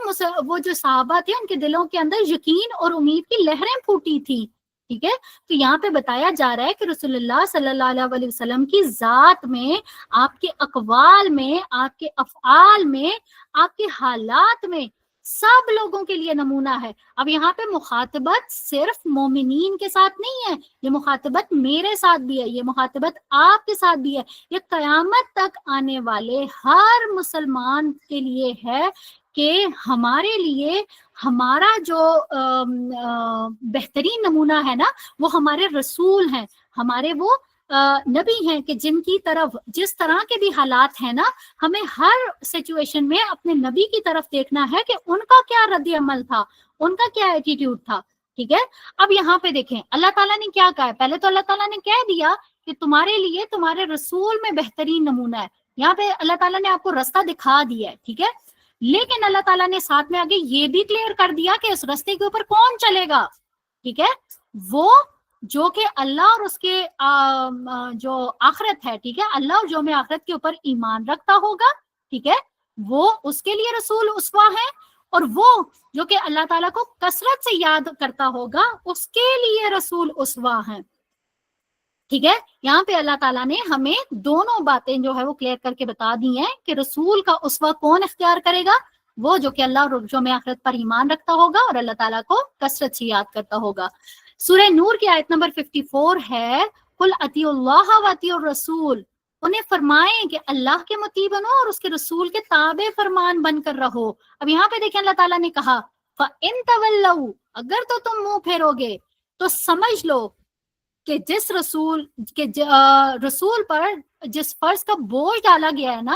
وہ جو صحابہ تھے ان کے دلوں کے اندر یقین اور امید کی لہریں پھوٹی تھی. ٹھیک ہے, تو یہاں پہ بتایا جا رہا ہے کہ رسول اللہ صلی اللہ علیہ وسلم کی ذات میں, آپ کے اقوال میں, آپ کے افعال میں, آپ کے حالات میں سب لوگوں کے لیے نمونہ ہے. اب یہاں پہ مخاطبت صرف مومنین کے ساتھ نہیں ہے, یہ مخاطبت میرے ساتھ بھی ہے, یہ مخاطبت آپ کے ساتھ بھی ہے, یہ قیامت تک آنے والے ہر مسلمان کے لیے ہے کہ ہمارے لیے ہمارا جو بہترین نمونہ ہے نا وہ ہمارے رسول ہیں, ہمارے وہ نبی ہیں کہ جن کی طرف جس طرح کے بھی حالات ہیں نا, ہمیں ہر سچویشن میں اپنے نبی کی طرف دیکھنا ہے کہ ان کا کیا رد عمل تھا, ان کا کیا ایٹیٹیوڈ تھا. ٹھیک ہے, اب یہاں پہ دیکھیں اللہ تعالیٰ نے کیا کہا ہے. پہلے تو اللہ تعالیٰ نے کہہ دیا کہ تمہارے لیے تمہارے رسول میں بہترین نمونہ ہے. یہاں پہ اللہ تعالیٰ نے آپ کو راستہ دکھا دیا ہے. ٹھیک ہے, لیکن اللہ تعالیٰ نے ساتھ میں آگے یہ بھی کلیئر کر دیا کہ اس راستے کے اوپر کون چلے گا. ٹھیک ہے, وہ جو کہ اللہ اور اس کے جو آخرت ہے، ٹھیک ہے، اللہ اور یوم آخرت کے اوپر ایمان رکھتا ہوگا، ٹھیک ہے، وہ اس کے لیے رسول اسوہ ہے، اور وہ جو کہ اللہ تعالیٰ کو کثرت سے یاد کرتا ہوگا اس کے لیے رسول اسوہ ہیں، ٹھیک ہے۔ یہاں پہ اللہ تعالیٰ نے ہمیں دونوں باتیں جو ہے وہ کلیئر کر کے بتا دی ہیں کہ رسول کا اسوہ کون اختیار کرے گا، وہ جو کہ اللہ اور یوم آخرت پر ایمان رکھتا ہوگا اور اللہ تعالیٰ کو کثرت سے یاد کرتا ہوگا۔ سورہ نور کی آیت نمبر 54 ہے، قُلْ اطیعوا اللہ واطیعوا الرسول، انہیں فرمائیں کہ اللہ کے مطیع بنو اور اس کے رسول کے تابع فرمان بن کر رہو۔ اب یہاں پہ دیکھیں اللہ تعالیٰ نے کہا فَإِن تَوَلَّوْا، اگر تو تم منہ پھیرو گے تو سمجھ لو کہ جس رسول رسول پر جس فرض کا بوجھ ڈالا گیا ہے نا،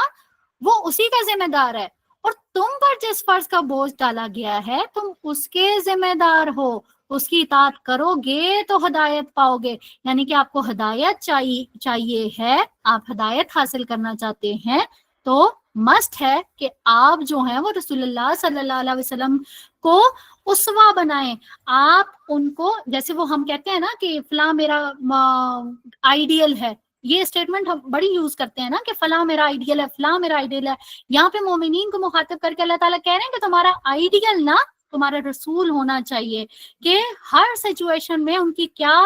وہ اسی کا ذمہ دار ہے، اور تم پر جس فرض کا بوجھ ڈالا گیا ہے تم اس کے ذمہ دار ہو، اس کی اطاعت کرو گے تو ہدایت پاؤ گے۔ یعنی کہ آپ کو ہدایت چاہیے ہے، آپ ہدایت حاصل کرنا چاہتے ہیں تو مسٹ ہے کہ آپ جو ہیں وہ رسول اللہ صلی اللہ علیہ وسلم کو اسوہ بنائیں۔ آپ ان کو، جیسے وہ ہم کہتے ہیں نا کہ فلاں میرا آئیڈیل ہے، یہ اسٹیٹمنٹ ہم بڑی یوز کرتے ہیں نا کہ فلاں میرا آئیڈیل ہے، فلاں میرا آئیڈیل ہے۔ یہاں پہ مومنین کو مخاطب کر کے اللہ تعالیٰ کہہ رہے ہیں کہ تمہارا آئیڈیل نا تمہارا رسول ہونا چاہیے، کہ ہر سچویشن میں ان کی کیا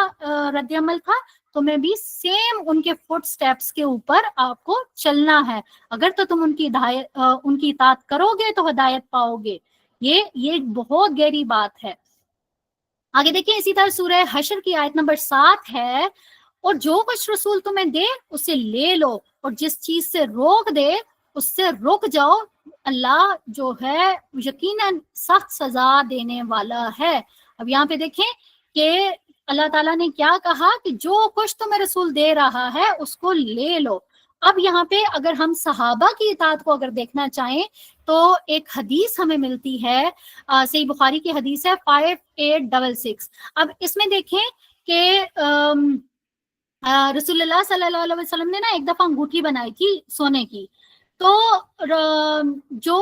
رد عمل تھا، تمہیں بھی سیم ان کے فٹ سٹیپس کے اوپر آپ کو چلنا ہے۔ اگر تو تم ان کی اطاعت کرو گے تو ہدایت پاؤ گے۔ یہ بہت گہری بات ہے۔ آگے دیکھیں اسی طرح سورہ حشر کی آیت نمبر 7 ہے، اور جو کچھ رسول تمہیں دے اسے لے لو، اور جس چیز سے روک دے اس سے رک جاؤ، اللہ جو ہے یقیناً سخت سزا دینے والا ہے۔ اب یہاں پہ دیکھیں کہ اللہ تعالیٰ نے کیا کہا کہ جو کچھ تمہیں رسول دے رہا ہے اس کو لے لو۔ اب یہاں پہ اگر ہم صحابہ کی اطاعت کو اگر دیکھنا چاہیں تو ایک حدیث ہمیں ملتی ہے، صحیح بخاری کی حدیث ہے 5866۔ اب اس میں دیکھیں کہ رسول اللہ صلی اللہ علیہ وسلم نے نا ایک دفعہ انگوٹھی بنائی تھی سونے کی، تو جو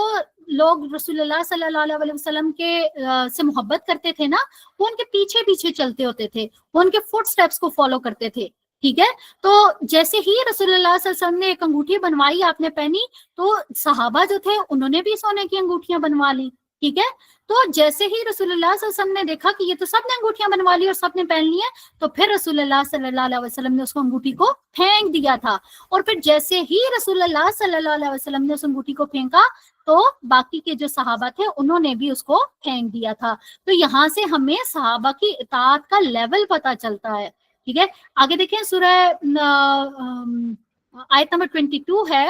لوگ رسول اللہ صلی اللہ علیہ وسلم کے سے محبت کرتے تھے نا، وہ ان کے پیچھے پیچھے چلتے ہوتے تھے، وہ ان کے فٹ سٹیپس کو فالو کرتے تھے، ٹھیک ہے۔ تو جیسے ہی رسول اللہ صلی اللہ علیہ وسلم نے ایک انگوٹھی بنوائی، آپ نے پہنی، تو صحابہ جو تھے انہوں نے بھی سونے کی انگوٹھیاں بنوا لی، ٹھیک ہے۔ تو جیسے ہی رسول اللہ صلی اللہ علیہ وسلم نے دیکھا کہ یہ تو سب نے انگوٹھیاں بنوا لی اور سب نے پہن لی ہیں، تو پھر رسول اللہ صلی اللہ علیہ وسلم نے اس کو انگوٹھی کو پھینک دیا تھا، اور پھر جیسے ہی رسول اللہ صلی اللہ علیہ وسلم نے اس انگوٹھی کو پھینکا تو باقی کے جو صحابہ تھے انہوں نے بھی اس کو پھینک دیا تھا۔ تو یہاں سے ہمیں صحابہ کی اطاعت کا لیول پتہ چلتا ہے، ٹھیک ہے۔ آگے دیکھیں سورہ آیت نمبر 22 ہے،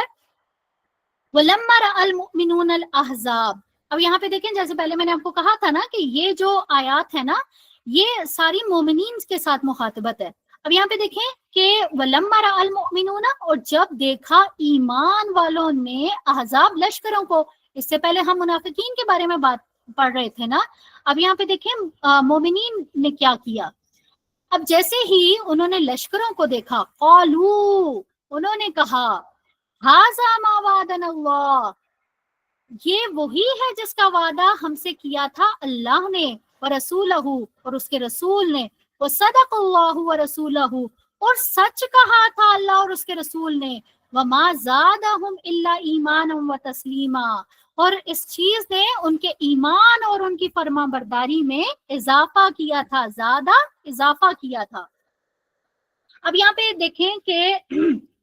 وَلَمَّا رَأَى الْمُؤْمِنُونَ الْأَحْزَابَ۔ اب یہاں پہ دیکھیں جیسے پہلے میں نے آپ کو کہا تھا نا کہ یہ جو آیات ہے نا یہ ساری مومنین کے ساتھ مخاطبت ہے۔ اب یہاں پہ دیکھیں کہ وَلَمَّا رَأَى الْمُؤْمِنُونَ، اور جب دیکھا ایمان والوں نے احزاب لشکروں کو، اس سے پہلے ہم منافقین کے بارے میں بات پڑھ رہے تھے نا، اب یہاں پہ دیکھیں مومنین نے کیا کیا۔ اب جیسے ہی انہوں نے لشکروں کو دیکھا، قالو، انہوں نے کہا ھذا ما وعدنا اللہ، یہ وہی ہے جس کا وعدہ ہم سے کیا تھا اللہ نے، ورسولہ، اور اس کے رسول نے، وصدق اللہ ورسولہ، اور سچ کہا تھا اللہ اور اس کے رسول نے، وما زادہم الا ایمانا وتسلیما، اور اس چیز نے ان کے ایمان اور ان کی فرما برداری میں اضافہ کیا تھا، زیادہ اضافہ کیا تھا۔ اب یہاں پہ دیکھیں کہ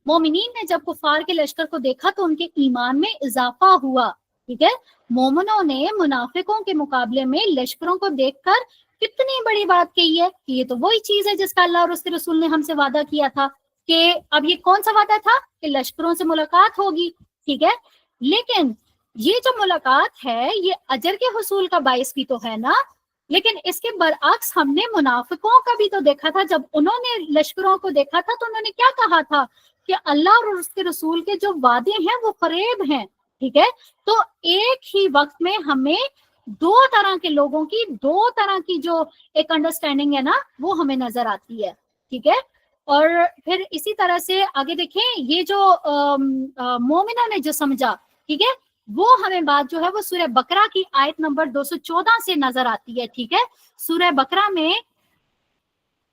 مومنین نے جب کفار کے لشکر کو دیکھا تو ان کے ایمان میں اضافہ ہوا، ٹھیک ہے۔ مومنوں نے منافقوں کے مقابلے میں لشکروں کو دیکھ کر کتنی بڑی بات کہی ہے کہ یہ تو وہی چیز ہے جس کا اللہ اور اس کے رسول نے ہم سے وعدہ کیا تھا، کہ اب یہ کون سا وعدہ تھا کہ لشکروں سے ملاقات ہوگی، ٹھیک ہے۔ لیکن یہ جو ملاقات ہے یہ اجر کے حصول کا باعث بھی تو ہے نا، لیکن اس کے برعکس ہم نے منافقوں کا بھی تو دیکھا تھا، جب انہوں نے لشکروں کو دیکھا تھا تو انہوں نے کیا کہا تھا کہ اللہ اور اس کے رسول کے جو وعدے ہیں وہ فریب ہیں، ٹھیک ہے۔ تو ایک ہی وقت میں ہمیں دو طرح کے لوگوں کی، دو طرح کی جو ایک انڈرسٹینڈنگ ہے نا وہ ہمیں نظر آتی ہے، ٹھیک ہے۔ اور پھر اسی طرح سے آگے دیکھیں یہ جو مومنوں نے جو سمجھا، ٹھیک ہے، وہ ہمیں بات جو ہے وہ سورہ بقرہ کی آیت نمبر 214 سے نظر آتی ہے، ٹھیک ہے۔ سورہ بقرہ میں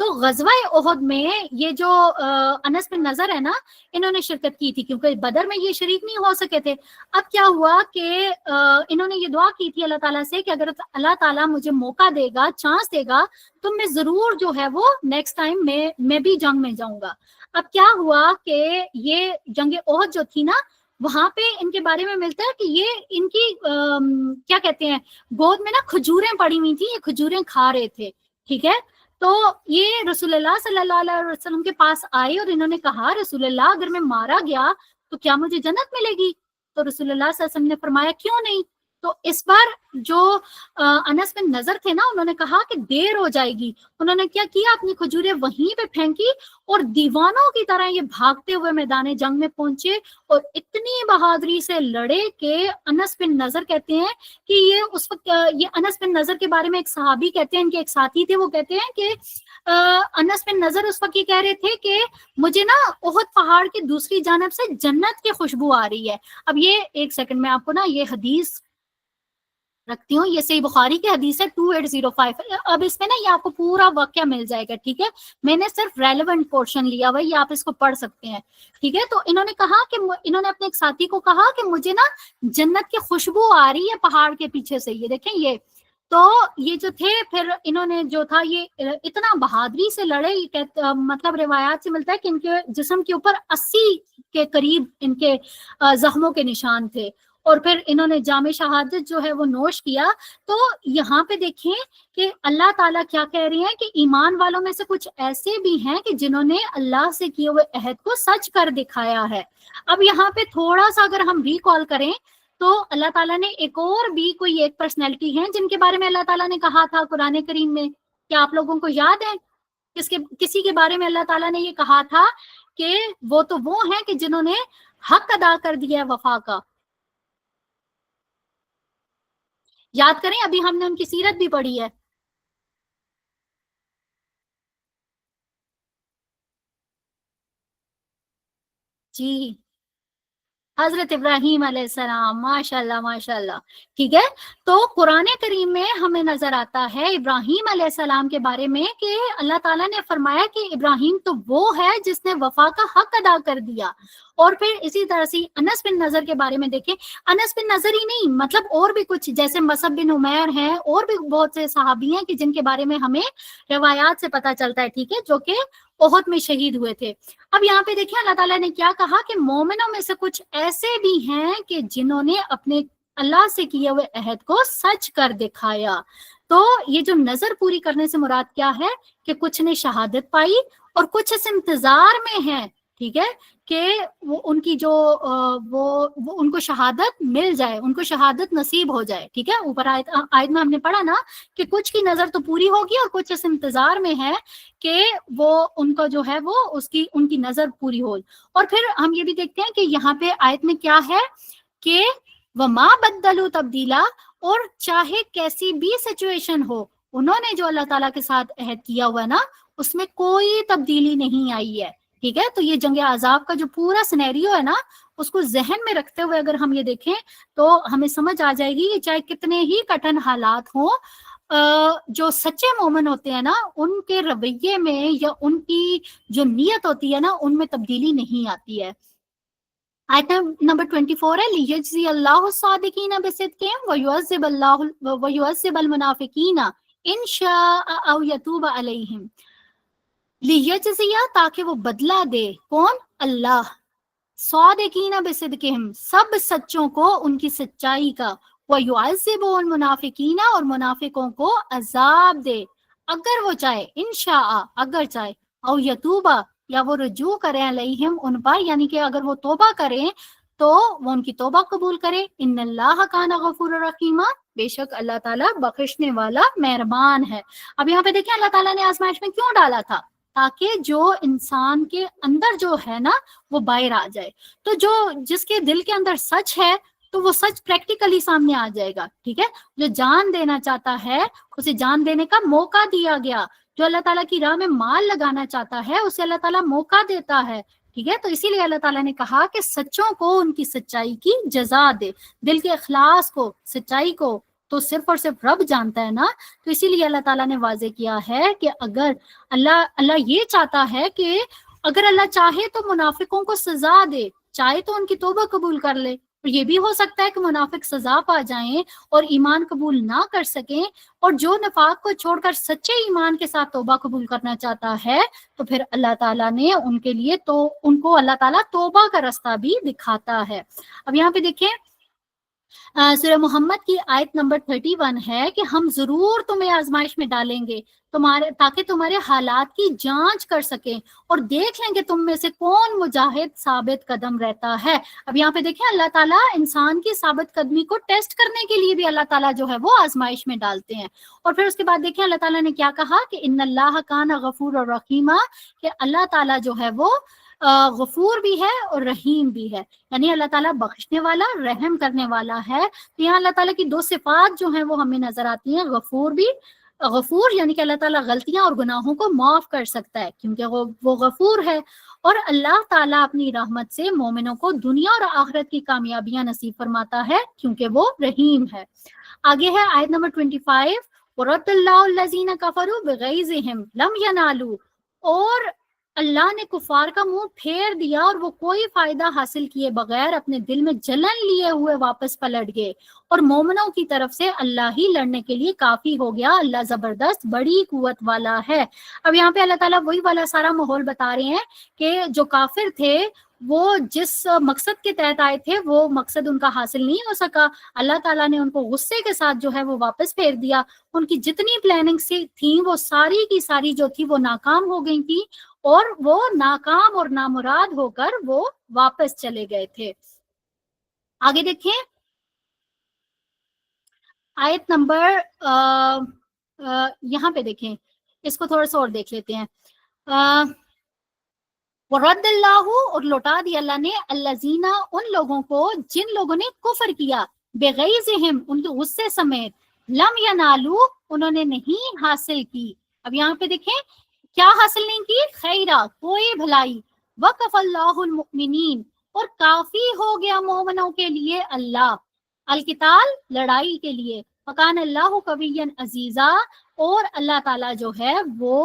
تو غزوہ احد میں یہ جو انس بن نضر ہے نا، انہوں نے شرکت کی تھی، کیونکہ بدر میں یہ شریک نہیں ہو سکے تھے۔ اب کیا ہوا کہ انہوں نے یہ دعا کی تھی اللہ تعالیٰ سے کہ اگر اللہ تعالیٰ مجھے موقع دے گا، چانس دے گا، تو میں ضرور جو ہے وہ نیکسٹ ٹائم میں بھی جنگ میں جاؤں گا۔ اب کیا ہوا کہ یہ جنگ احد جو تھی نا، وہاں پہ ان کے بارے میں ملتا ہے کہ یہ ان کی کیا کہتے ہیں، گود میں نا کھجوریں پڑی ہوئی تھی، یہ کھجوریں کھا رہے تھے، ٹھیک ہے۔ تو یہ رسول اللہ صلی اللہ علیہ وسلم کے پاس آئے اور انہوں نے کہا رسول اللہ اگر میں مارا گیا تو کیا مجھے جنت ملے گی؟ تو رسول اللہ صلی اللہ علیہ وسلم نے فرمایا کیوں نہیں۔ تو اس بار جو انس بن نضر تھے نا، انہوں نے کہا کہ دیر ہو جائے گی، انہوں نے کیا کیا، اپنی کھجوریں وہیں پہ پھینکی اور دیوانوں کی طرح یہ بھاگتے ہوئے میدان جنگ میں پہنچے اور اتنی بہادری سے لڑے کہ انس بن نضر کہتے ہیں کہ یہ اس وقت یہ انس بن نضر کے بارے میں ایک صحابی کہتے ہیں، ان کے ایک ساتھی تھے، وہ کہتے ہیں کہ انس بن نضر اس وقت یہ کہہ رہے تھے کہ مجھے نا احد پہاڑ کی دوسری جانب سے جنت کی خوشبو آ رہی ہے۔ اب یہ ایک سیکنڈ میں آپ کو نا یہ حدیث رکھتی ہوں، یہ صحیح بخاری کی حدیث ہے 2805۔ اب اس میں نا یہ آپ کو پورا واقعہ مل جائے گا، ٹھیک ہے، میں نے صرف ریلیونٹ پورشن لیا ہوا ہے، یہ آپ اس کو پڑھ سکتے ہیں، ٹھیک ہے۔ تو انہوں نے کہا کہ انہوں نے اپنے ایک ساتھی کو کہا کہ مجھے نا جنت کی خوشبو آ رہی ہے پہاڑ کے پیچھے سے، یہ دیکھیں یہ۔ تو یہ جو تھے پھر انہوں نے جو تھا یہ اتنا بہادری سے لڑے، مطلب روایات سے ملتا ہے کہ ان کے جسم کے اوپر 80 کے قریب ان کے زخموں کے نشان تھے، اور پھر انہوں نے جام شہادت جو ہے وہ نوش کیا۔ تو یہاں پہ دیکھیں کہ اللہ تعالیٰ کیا کہہ رہی ہیں کہ ایمان والوں میں سے کچھ ایسے بھی ہیں کہ جنہوں نے اللہ سے کیے ہوئے عہد کو سچ کر دکھایا ہے۔ اب یہاں پہ تھوڑا سا اگر ہم ریکال کریں تو اللہ تعالیٰ نے ایک اور بھی کوئی ایک پرسنالٹی ہیں جن کے بارے میں اللہ تعالیٰ نے کہا تھا قرآن کریم میں، کیا آپ لوگوں کو یاد ہے؟ کسی کے بارے میں اللہ تعالیٰ نے یہ کہا تھا کہ وہ تو وہ ہیں کہ جنہوں نے حق ادا کر دیا ہے وفا کا، یاد کریں، ابھی ہم نے ان کی سیرت بھی پڑھی ہے۔ جی، حضرت ابراہیم علیہ السلام، ماشاء اللہ ماشاء اللہ، ٹھیک ہے۔ تو قرآن کریم میں ہمیں نظر آتا ہے ابراہیم علیہ السلام کے بارے میں کہ اللہ تعالیٰ نے فرمایا کہ ابراہیم تو وہ ہے جس نے وفا کا حق ادا کر دیا۔ اور پھر اسی طرح سے انس بن نضر کے بارے میں دیکھیں، انس بن نضر ہی نہیں، مطلب اور بھی کچھ جیسے مصعب بن عمیر ہیں، اور بھی بہت سے صحابی ہیں کہ جن کے بارے میں ہمیں روایات سے پتہ چلتا ہے، ٹھیک ہے، جو کہ احد میں شہید ہوئے تھے۔ اب یہاں پہ دیکھیں اللہ تعالیٰ نے کیا کہا کہ مومنوں میں سے کچھ ایسے بھی ہیں کہ جنہوں نے اپنے اللہ سے کیے ہوئے عہد کو سچ کر دکھایا۔ تو یہ جو نظر پوری کرنے سے مراد کیا ہے کہ کچھ نے شہادت پائی اور کچھ اس انتظار میں ہیں، ٹھیک ہے، کہ وہ ان کی جو وہ ان کو شہادت مل جائے، ان کو شہادت نصیب ہو جائے، ٹھیک ہے۔ اوپر آیت میں ہم نے پڑھا نا کہ کچھ کی نظر تو پوری ہوگی اور کچھ اس انتظار میں ہے کہ وہ ان کا جو ہے وہ ان کی نظر پوری ہو۔ اور پھر ہم یہ بھی دیکھتے ہیں کہ یہاں پہ آیت میں کیا ہے کہ وما بدلوا تبدیلا، اور چاہے کیسی بھی سچویشن ہو، انہوں نے جو اللہ تعالیٰ کے ساتھ عہد کیا ہوا نا اس میں کوئی تبدیلی نہیں آئی ہے، ٹھیک ہے۔ تو یہ جنگ عذاب کا جو پورا سینیریو ہے نا، اس کو ذہن میں رکھتے ہوئے اگر ہم یہ دیکھیں تو ہمیں سمجھ آ جائے گی کہ چاہے کتنے ہی کٹھن حالات ہوں، جو سچے مومن ہوتے ہیں نا ان کے رویے میں یا ان کی جو نیت ہوتی ہے نا ان میں تبدیلی نہیں آتی ہے۔ آیت نمبر 24 ہے لیجزی اللہ الصادقین بصدقہم ویعذب المنافقین ان شاء او یتوب علیہم۔ لیجزیہ، تاکہ وہ بدلہ دے، کون؟ اللہ، صادقین بصدقہم، سب سچوں کو ان کی سچائی کا، وَيُعَذِّبُ الْمُنَافِقِينَ، اور منافقوں کو عذاب دے اگر وہ چاہے، انشاء اگر چاہے، او یتوبہ یا وہ رجوع کریں علیہم ان پر، یعنی کہ اگر وہ توبہ کریں تو وہ ان کی توبہ قبول کرے۔ ان اللہ کان غفور الرحیم، بے شک اللہ تعالیٰ بخشنے والا مہربان ہے۔ اب یہاں پہ دیکھیں اللہ تعالیٰ نے آزمائش میں کیوں ڈالا تھا؟ تاکہ جو انسان کے اندر جو ہے نا وہ باہر آ جائے۔ تو جس کے دل کے اندر سچ ہے تو وہ سچ پریکٹیکلی سامنے آ جائے گا، ٹھیک ہے۔ جو جان دینا چاہتا ہے اسے جان دینے کا موقع دیا گیا، جو اللہ تعالیٰ کی راہ میں مال لگانا چاہتا ہے اسے اللہ تعالیٰ موقع دیتا ہے، ٹھیک ہے۔ تو اسی لیے اللہ تعالیٰ نے کہا کہ سچوں کو ان کی سچائی کی جزا دے، دل کے اخلاص کو، سچائی کو تو صرف اور صرف رب جانتا ہے نا. تو اسی لیے اللہ تعالیٰ نے واضح کیا ہے کہ اگر اللہ یہ چاہتا ہے کہ اگر اللہ چاہے تو منافقوں کو سزا دے, چاہے تو ان کی توبہ قبول کر لے. اور یہ بھی ہو سکتا ہے کہ منافق سزا پا جائیں اور ایمان قبول نہ کر سکیں, اور جو نفاق کو چھوڑ کر سچے ایمان کے ساتھ توبہ قبول کرنا چاہتا ہے تو پھر اللہ تعالیٰ نے ان کے لیے تو ان کو اللہ تعالیٰ توبہ کا راستہ بھی دکھاتا ہے. اب یہاں پہ دیکھیں سورہ محمد کی آیت نمبر 31 ہے کہ ہم ضرور تمہیں آزمائش میں ڈالیں گے تاکہ تمہارے حالات کی جانچ کر سکیں اور دیکھ لیں گے تم میں سے کون مجاہد ثابت قدم رہتا ہے. اب یہاں پہ دیکھیں اللہ تعالیٰ انسان کی ثابت قدمی کو ٹیسٹ کرنے کے لیے بھی اللہ تعالیٰ جو ہے وہ آزمائش میں ڈالتے ہیں. اور پھر اس کے بعد دیکھیں اللہ تعالیٰ نے کیا کہا کہ ان اللہ کان غفور اور رحیمہ, کہ اللہ تعالیٰ جو ہے وہ غفور بھی ہے اور رحیم بھی ہے, یعنی اللہ تعالیٰ بخشنے والا رحم کرنے والا ہے. تو یہاں اللہ تعالیٰ کی دو صفات جو ہیں وہ ہمیں نظر آتی ہیں, غفور یعنی کہ اللہ تعالیٰ غلطیاں اور گناہوں کو معاف کر سکتا ہے کیونکہ وہ غفور ہے, اور اللہ تعالیٰ اپنی رحمت سے مومنوں کو دنیا اور آخرت کی کامیابیاں نصیب فرماتا ہے کیونکہ وہ رحیم ہے. آگے ہے آیت نمبر 25, وَرَدَّ اللَّهُ الَّذِينَ كَفَرُوا بِغَيْظِهِمْ لَمْ يَنَالُوا, اور اللہ نے کفار کا منہ پھیر دیا اور وہ کوئی فائدہ حاصل کیے بغیر اپنے دل میں جلن لیے ہوئے واپس پلٹ گئے, اور مومنوں کی طرف سے اللہ ہی لڑنے کے لیے کافی ہو گیا, اللہ زبردست بڑی قوت والا ہے. اب یہاں پہ اللہ تعالیٰ وہی والا سارا ماحول بتا رہے ہیں کہ جو کافر تھے وہ جس مقصد کے تحت آئے تھے وہ مقصد ان کا حاصل نہیں ہو سکا, اللہ تعالیٰ نے ان کو غصے کے ساتھ جو ہے وہ واپس پھیر دیا. ان کی جتنی پلاننگ تھیں وہ ساری کی ساری جو تھی وہ ناکام ہو گئی تھی, اور وہ ناکام اور نامراد ہو کر وہ واپس چلے گئے تھے. آگے دیکھیں آیت نمبر یہاں پہ دیکھیں, اس کو تھوڑا سا اور دیکھ لیتے ہیں. وَرَدَّ اللَّهُ, اور لوٹا دیا اللہ نے, الَّذِينَ, ان لوگوں کو جن لوگوں نے کفر کیا, بِغَيْظِهِمْ, ان کے غصے سمیت, لَمْ يَنَالُوا, انہوں نے نہیں حاصل کی. اب یہاں پہ دیکھیں کیا حاصل نہیں کی, خیرہ, کوئی بھلائی, وَكَفَى اللَّهُ الْمُؤْمِنِينَ, اور کافی ہو گیا مومنوں کے لیے اللہ, القتال, لڑائی کے لیے, وَكَانَ اللَّهُ قَوِيًّا عَزِيزًا, اور اللہ تعالیٰ جو ہے وہ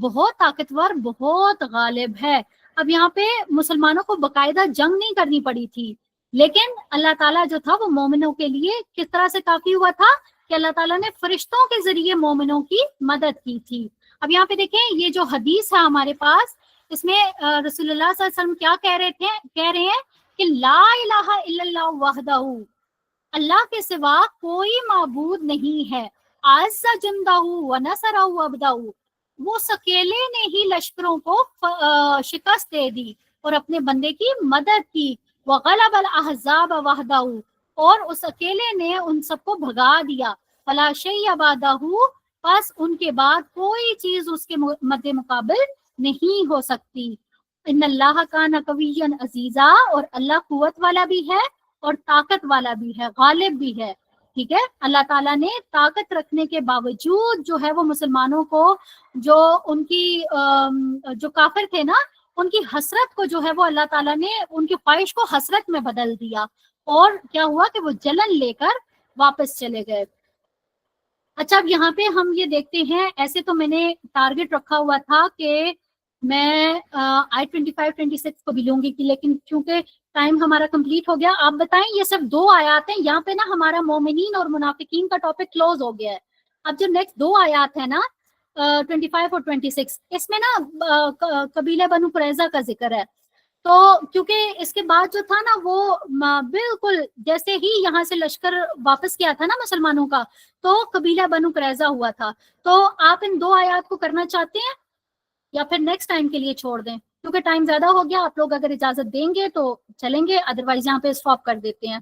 بہت طاقتور, بہت غالب ہے. اب یہاں پہ مسلمانوں کو باقاعدہ جنگ نہیں کرنی پڑی تھی, لیکن اللہ تعالیٰ جو تھا وہ مومنوں کے لیے کس طرح سے کافی ہوا تھا کہ اللہ تعالیٰ نے فرشتوں کے ذریعے مومنوں کی مدد کی تھی. اب یہاں پہ دیکھیں یہ جو حدیث ہے ہمارے پاس, اس میں رسول اللہ صلی اللہ علیہ وسلم کیا کہہ رہے ہیں کہ لا الہ الا اللہ وحدہ, اللہ کے سوا کوئی معبود نہیں ہے, عز جندہ ونصرہ عبدہ, وہ اکیلے نے ہی لشکروں کو شکست دے دی اور اپنے بندے کی مدد کی, وغلب الاحزاب وحدہ, اور اس اکیلے نے ان سب کو بھگا دیا, فلا شیء بعدہ, پس ان کے بعد کوئی چیز اس کے مد مقابل نہیں ہو سکتی. ان اللہ کان قویا عزیزا, اور اللہ قوت والا بھی ہے اور طاقت والا بھی ہے, غالب بھی ہے. ٹھیک ہے, اللہ تعالیٰ نے طاقت رکھنے کے باوجود جو ہے وہ مسلمانوں کو, جو ان کی جو کافر تھے نا, ان کی حسرت کو جو ہے وہ اللہ تعالیٰ نے ان کی خواہش کو حسرت میں بدل دیا, اور کیا ہوا کہ وہ جلن لے کر واپس چلے گئے. اچھا اب یہاں پہ ہم یہ دیکھتے ہیں, ایسے تو میں نے ٹارگٹ رکھا ہوا تھا کہ میں آیت 25-26 کو بھی لوں گی, لیکن چونکہ ٹائم ہمارا کمپلیٹ ہو گیا. آپ بتائیں, یہ صرف 2 آیات ہیں, یہاں پہ نا ہمارا مومنین اور منافقین کا ٹاپک کلوز ہو گیا ہے. اب جو نیکسٹ 2 آیات ہیں نا 25 اور 26, اس میں نا قبیلہ بنو قریظہ کا ذکر ہے. تو کیونکہ اس کے بعد جو تھا نا وہ بالکل جیسے ہی یہاں سے لشکر واپس کیا تھا نا مسلمانوں کا, تو قبیلہ بنو قریظہ ہوا تھا. تو آپ ان 2 آیات کو کرنا چاہتے ہیں یا پھر نیکسٹ ٹائم کے لیے چھوڑ دیں, کیونکہ ٹائم زیادہ ہو گیا. آپ لوگ اگر اجازت دیں گے تو چلیں گے, ادروائز یہاں پہ اسٹاپ کر دیتے ہیں.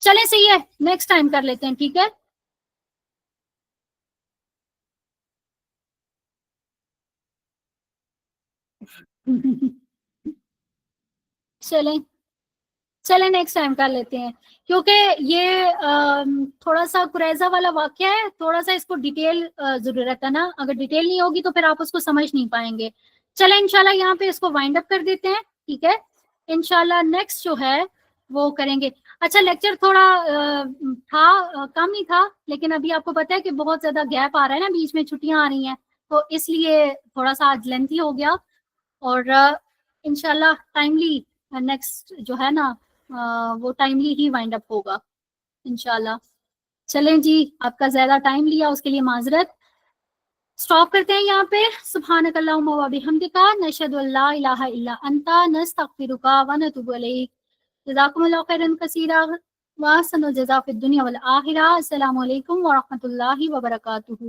چلیں صحیح ہے, نیکسٹ ٹائم کر لیتے ہیں. ٹھیک ہے, چلیں چلیں نیکسٹ ٹائم کر لیتے ہیں, کیونکہ یہ تھوڑا سا قریظہ والا واقعہ ہے, تھوڑا سا اس کو ڈیٹیل ضرورت ہے نا. اگر ڈیٹیل نہیں ہوگی تو پھر آپ اس کو سمجھ نہیں پائیں گے. چلیں انشاءاللہ یہاں پہ اس کو وائنڈ اپ کر دیتے ہیں، ٹھیک ہے. انشاءاللہ نیکسٹ جو ہے وہ کریں گے. اچھا لیکچر تھوڑا تھا کم ہی تھا، لیکن ابھی آپ کو پتا ہے کہ بہت زیادہ گیپ آ رہا ہے نا، بیچ میں چھٹیاں آ رہی ہیں، تو اس لیے تھوڑا سا آج لینتھی ہو گیا. اور انشاءاللہ ٹائملی نیکسٹ جو ہے نا وہ ٹائملی ہی وائنڈ اپ ہوگا انشاءاللہ. چلیں جی، آپ کا زیادہ ٹائم لیا اس کے لیے معذرت. اسٹاپ کرتے ہیں یہاں پہ. سبحانک اللہم و بحمدک، نشہد ان لا الہ الا انت، نستغفرک و نتوب الیک. جزاکم اللہ خیرا کثیرا واحسن الجزاء فی الدنیا والآخرہ. السلام علیکم ورحمۃ اللہ وبرکاتہ.